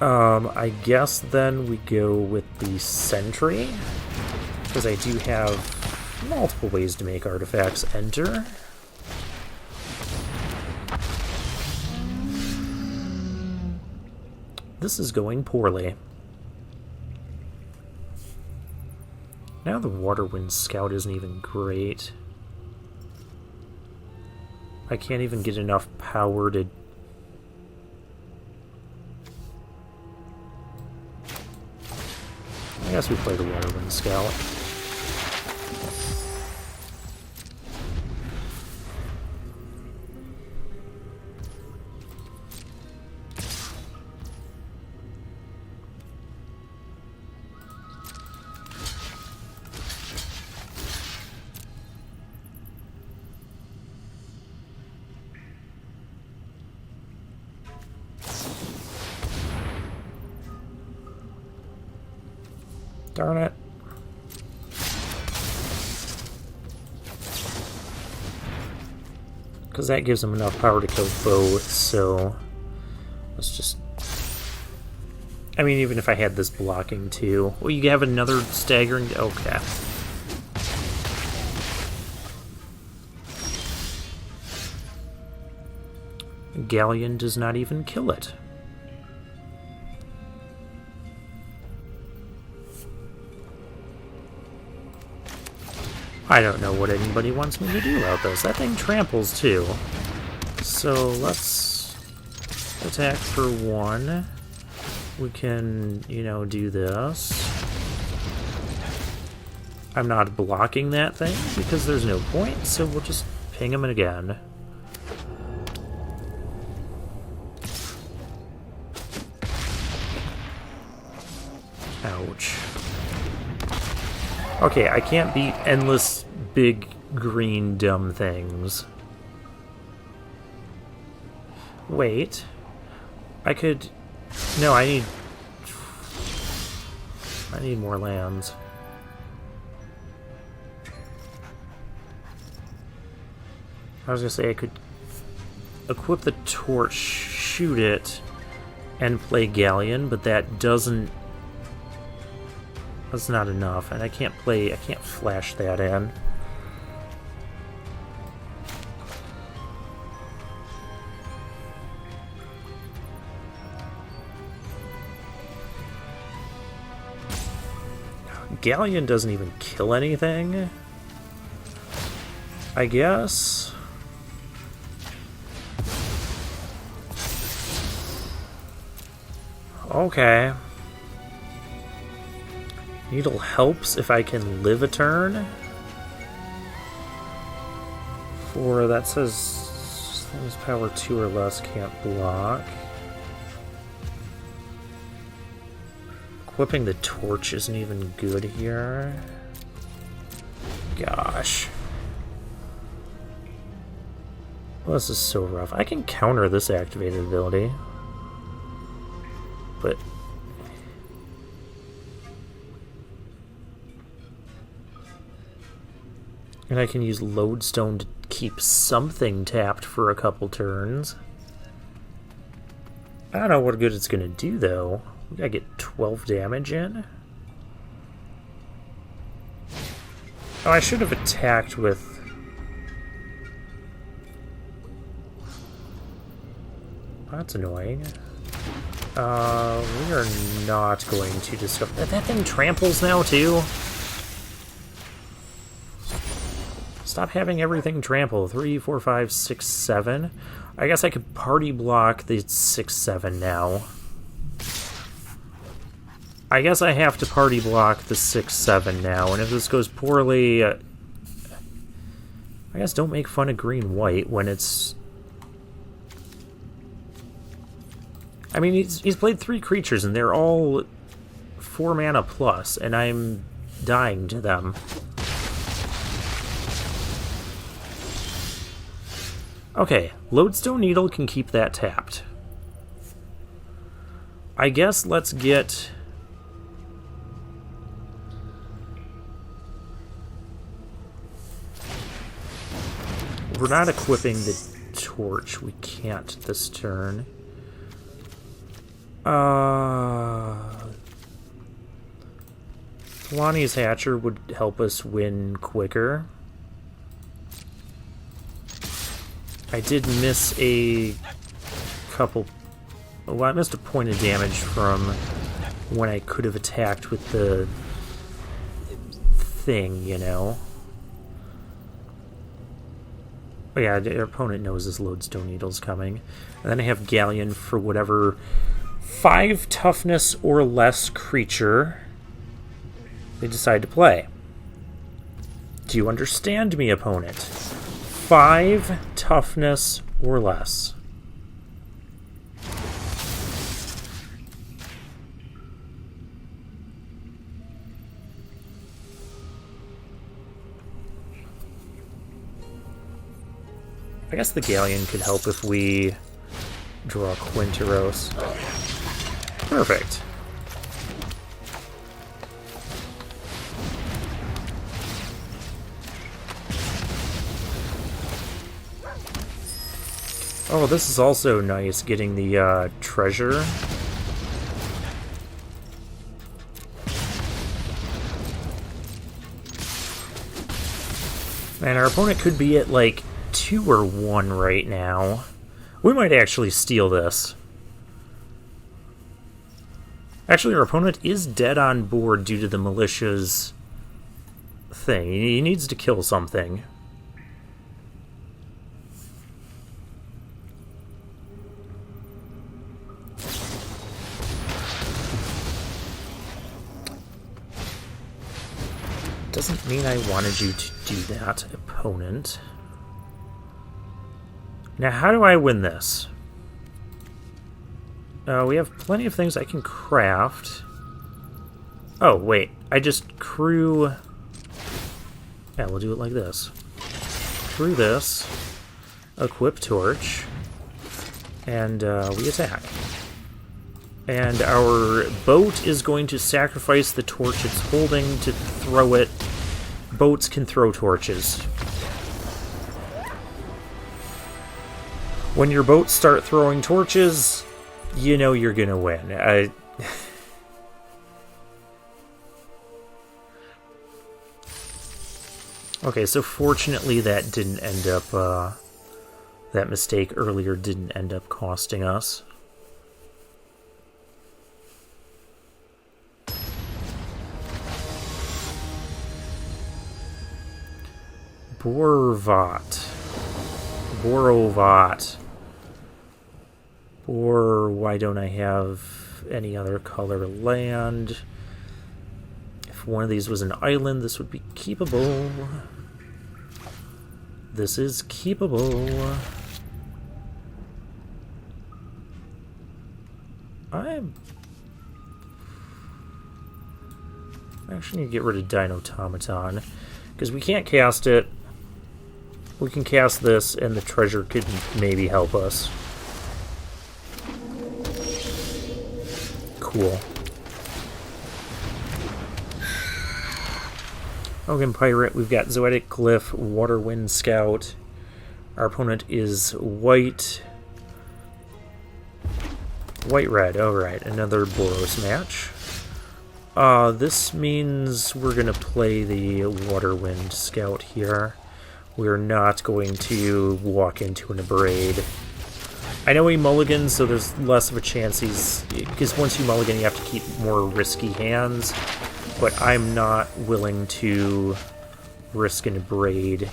I guess then we go with the Sentry, because I do have multiple ways to make artifacts enter. This is going poorly. Now the Waterwind Scout isn't even great. I can't even get enough power to... I guess we play the Waterwind Scout. Darn it. Because that gives him enough power to kill both, so... Let's just... I mean, even if I had this blocking too... Well, you have another staggering... Okay. Galleon does not even kill it. I don't know what anybody wants me to do about this. That thing tramples too. So let's attack for 1. We can, you know, do this. I'm not blocking that thing because there's no point, so we'll just ping him again. Ouch. Okay, I can't beat endless big green dumb things. Wait. I could... No, I need more lands. I was gonna say I could equip the torch, shoot it, and play Galleon, but that doesn't... That's not enough, and I can't flash that in. Galleon doesn't even kill anything, I guess. Okay. Needle helps if I can live a turn. For that says things power 2 or less can't block. Equipping the torch isn't even good here. Gosh. Well, this is so rough. I can counter this activated ability. But... and I can use Lodestone to keep something tapped for a couple turns. I don't know what good it's going to do, though. We gotta get 12 damage in. Oh, I should have attacked with... that's annoying. We are not going to discover... that thing tramples now, too? Stop having everything trample. 3, 4, 5, 6, 7. I guess I could party block the 6, 7 now. I guess I have to party block the 6, 7 now, and if this goes poorly... I guess don't make fun of green-white when it's... I mean, he's played 3 creatures, and they're all 4 mana plus, and I'm dying to them. Okay, Lodestone Needle can keep that tapped. I guess let's get... we're not equipping the torch. We can't this turn. Thlani's Hatcher would help us win quicker. I did miss a couple... well, I missed a point of damage from when I could have attacked with the thing, you know? Oh yeah, our opponent knows this Lodestone Needle's coming. And then I have Galleon for whatever 5 toughness or less creature they decide to play. Do you understand me, opponent? 5 toughness or less. I guess the Galleon could help if we draw Quinteros. Perfect. Oh, this is also nice, getting the treasure. Man, our opponent could be at like 2 or 1 right now. We might actually steal this. Actually, our opponent is dead on board due to the militia's thing. He needs to kill something. Doesn't mean I wanted you to do that, opponent. Now, how do I win this? We have plenty of things I can craft. Oh, wait. I just crew... yeah, we'll do it like this. Crew this. Equip torch. And we attack. And our boat is going to sacrifice the torch it's holding to throw it. Boats can throw torches. When your boats start throwing torches, you know you're gonna win. Okay, so fortunately that didn't end up, that mistake earlier didn't end up costing us. Borovat. Or why don't I have any other color land? If one of these was an island, this would be keepable. This is keepable. I'm actually going to get rid of Dinotomaton, because we can't cast it. We can cast this, and the treasure could maybe help us. Cool. Hogan Pirate, we've got Zoetic Glyph, Waterwind Scout. Our opponent is white. White-red, alright, another Boros match. This means we're going to play the Waterwind Scout here. We're not going to walk into an Abrade. I know he mulligans, so there's less of a chance he's... Because once you mulligan, you have to keep more risky hands. But I'm not willing to risk an Abrade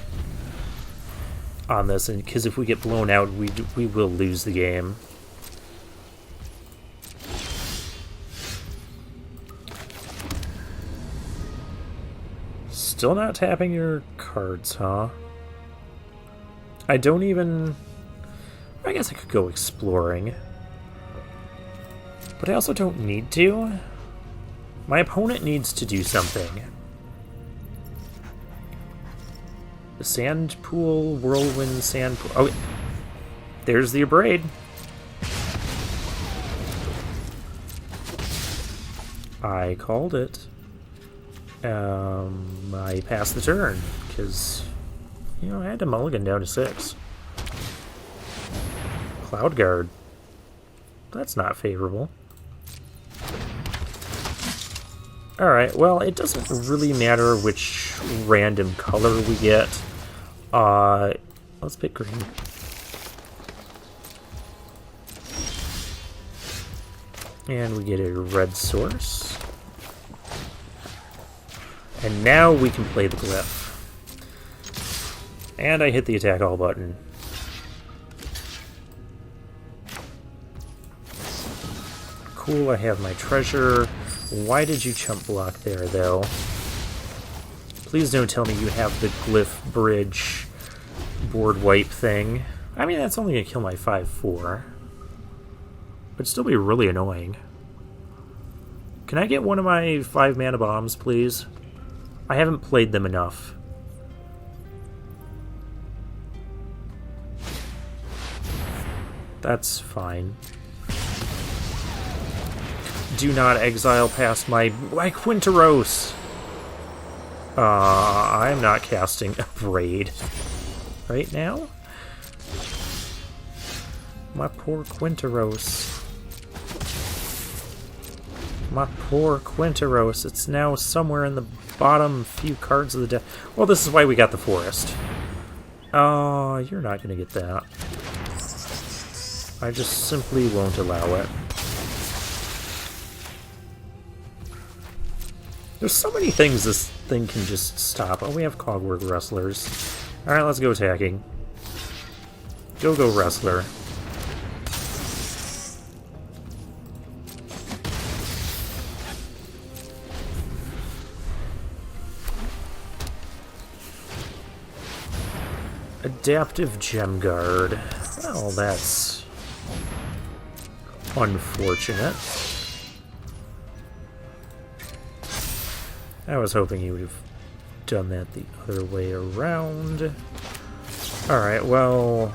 on this, because if we get blown out, we will lose the game. Still not tapping your cards, huh? I don't even... I guess I could go exploring. But I also don't need to. My opponent needs to do something. The sand pool, whirlwind sand pool. Oh, there's the Abrade. I called it. I passed the turn, because, you know, I had to mulligan down to 6. Cloud Guard. That's not favorable. Alright, well, it doesn't really matter which random color we get. Let's pick green. And we get a red source. And now we can play the glyph. And I hit the attack all button. Cool, I have my treasure. Why did you chump block there, though? Please don't tell me you have the glyph bridge board wipe thing. I mean, that's only going to kill my 5/4. But still be really annoying. Can I get one of my 5 mana bombs, please? I haven't played them enough. That's fine. Do not exile past my Quinteros. I'm not casting a raid right now. My poor Quinteros. My poor Quinteros. It's now somewhere in the bottom few cards of the deck. Well, this is why we got the forest. Oh, you're not going to get that. I just simply won't allow it. There's so many things this thing can just stop. Oh, we have Cogwork Wrestlers. Alright, let's go attacking. Go, Wrestler. Adaptive Gem Guard. Well, that's unfortunate. I was hoping you would have done that the other way around. Alright, well,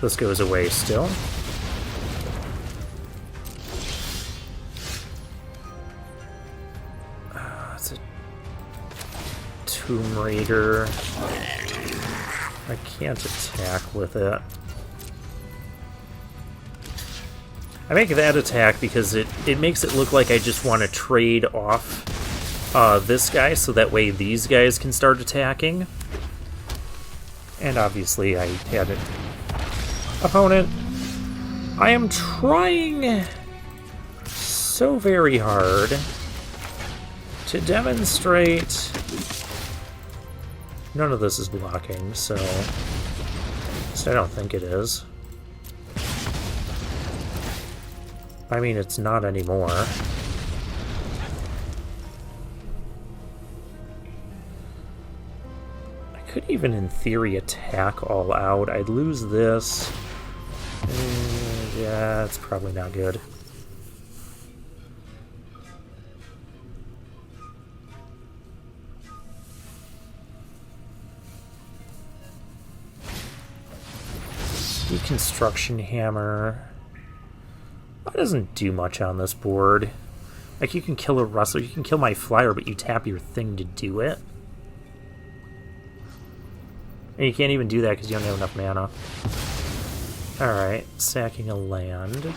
this goes away still. It's a Tomb Raider. I can't attack with it. I make that attack because it makes it look like I just want to trade off this guy, so that way these guys can start attacking. And obviously I had an opponent. I am trying so very hard to demonstrate. None of this is blocking, so at least I don't think it is. I mean, it's not anymore. I could even, in theory, attack all out. I'd lose this. Yeah, it's probably not good. Deconstruction hammer. That doesn't do much on this board. Like, you can kill a Rustler, you can kill my flyer, but you tap your thing to do it. And you can't even do that because you don't have enough mana. Alright, sacking a land.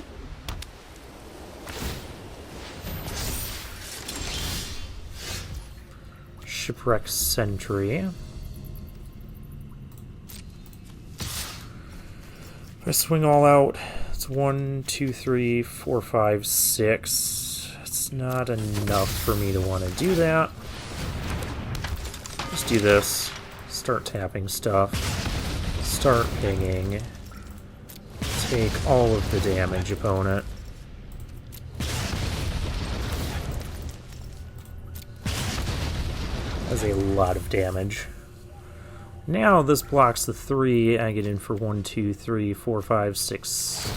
Shipwreck Sentry. If I swing all out, it's 1, 2, 3, 4, 5, 6. It's not enough for me to want to do that. Let's do this. Start tapping stuff. Start pinging. Take all of the damage, opponent. That's a lot of damage. Now this blocks the 3. I get in for 1, 2, 3, 4, 5, 6.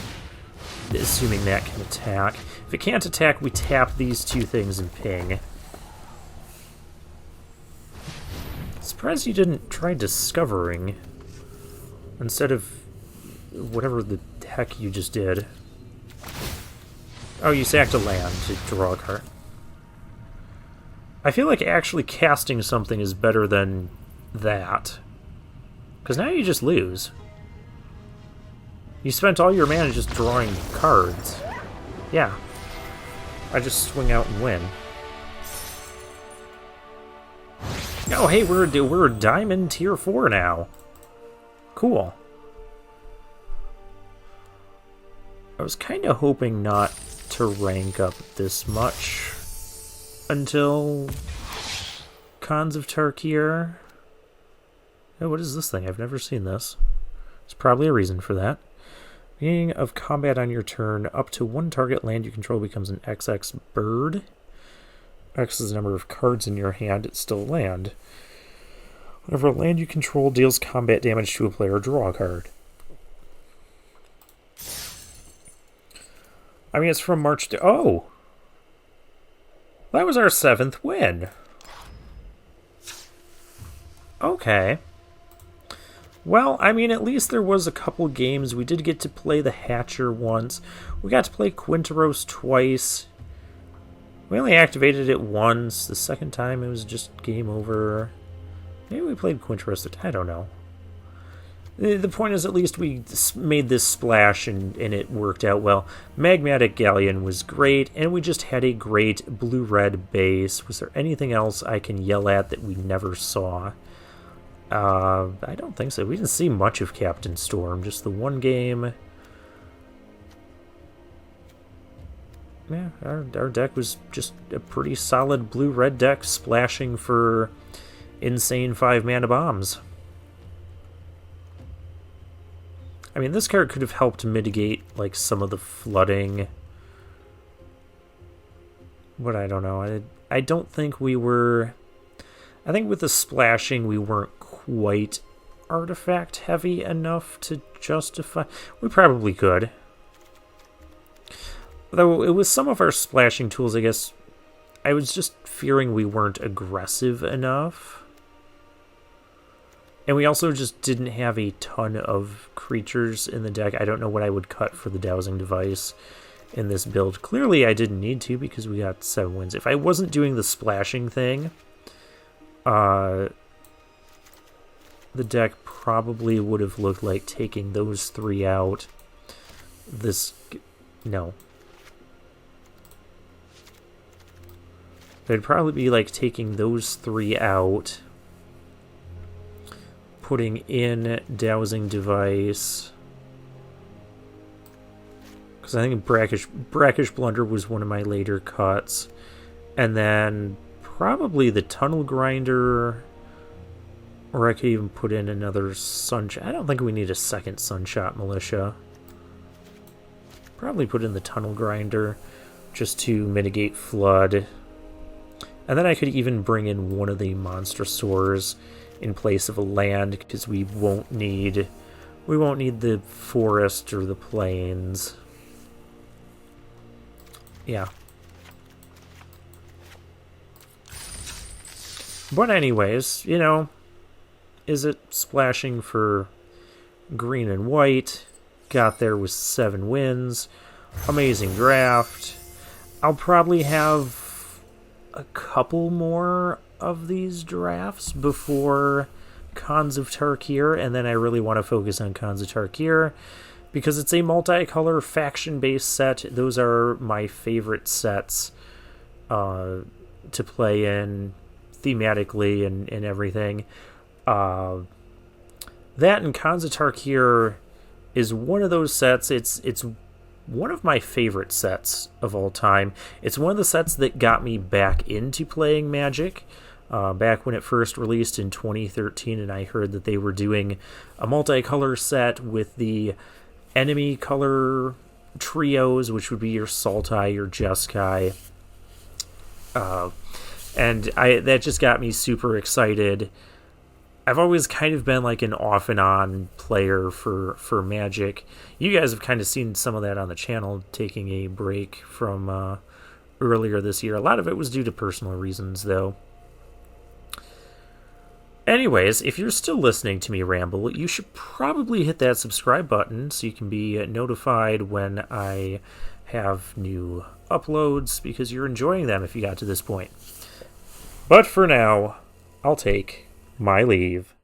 Assuming that can attack. If it can't attack, we tap these two things and ping. Surprised you didn't try discovering instead of whatever the heck you just did. Oh, you sacked a land to draw a card. I feel like actually casting something is better than that. Because now you just lose. You spent all your mana just drawing cards. Yeah. I just swing out and win. Oh, hey, we're a diamond tier 4 now. Cool. I was kind of hoping not to rank up this much until Cons of Tarkir. Oh, what is this thing? I've never seen this. There's probably a reason for that. Beginning of combat on your turn, up to one target land you control becomes an XX bird. X is the number of cards in your hand, it's still a land. Whenever a land you control deals combat damage to a player, draw a card. I mean, it's from March to... Oh! That was our 7th win. Okay. Well, I mean, at least there was a couple games. We did get to play the Hatcher once. We got to play Quinteros twice. We only activated it once. The second time it was just game over. Maybe we played Quinteros. I don't know. The point is, at least we made this splash and it worked out well. Magmatic Galleon was great, and we just had a great blue-red base. Was there anything else I can yell at that we never saw? I don't think so. We didn't see much of Captain Storm, just the one game. Yeah, our deck was just a pretty solid blue-red deck, splashing for insane 5-mana bombs. I mean, this card could have helped mitigate, like, some of the flooding. But I don't know. I don't think we were... I think with the splashing, we weren't quite artifact heavy enough to justify... We probably could. Though it was some of our splashing tools, I guess, I was just fearing we weren't aggressive enough. And we also just didn't have a ton of creatures in the deck. I don't know what I would cut for the Dowsing Device in this build. Clearly I didn't need to because we got 7 wins. If I wasn't doing the splashing thing, the deck probably would have looked like taking those 3 out. No. They'd probably be like taking those 3 out, putting in dowsing device, because I think brackish blunder was one of my later cuts, and then probably the tunnel grinder, or I could even put in another sunshot. I don't think we need a second sunshot militia. Probably put in the tunnel grinder just to mitigate flood. And then I could even bring in one of the monster sores in place of a land, because we won't need the forest or the plains. Yeah. But anyways, you know, is it splashing for green and white? Got there with 7 wins. Amazing draft. I'll probably have a couple more of these drafts before Cons of Tarkir, and then I really want to focus on Cons of Tarkir because it's a multicolor faction-based set. Those are my favorite sets to play in thematically and everything. That and Cons of Tarkir is one of those sets. It's one of my favorite sets of all time. It's one of the sets that got me back into playing Magic back when it first released in 2013, and I heard that they were doing a multicolor set with the enemy color trios, which would be your Sultai, your Jeskai, and that just got me super excited. I've always kind of been like an off and on player for Magic. You guys have kind of seen some of that on the channel, taking a break from earlier this year. A lot of it was due to personal reasons, though. Anyways, if you're still listening to me ramble, you should probably hit that subscribe button so you can be notified when I have new uploads, because you're enjoying them if you got to this point. But for now, I'll take my leave.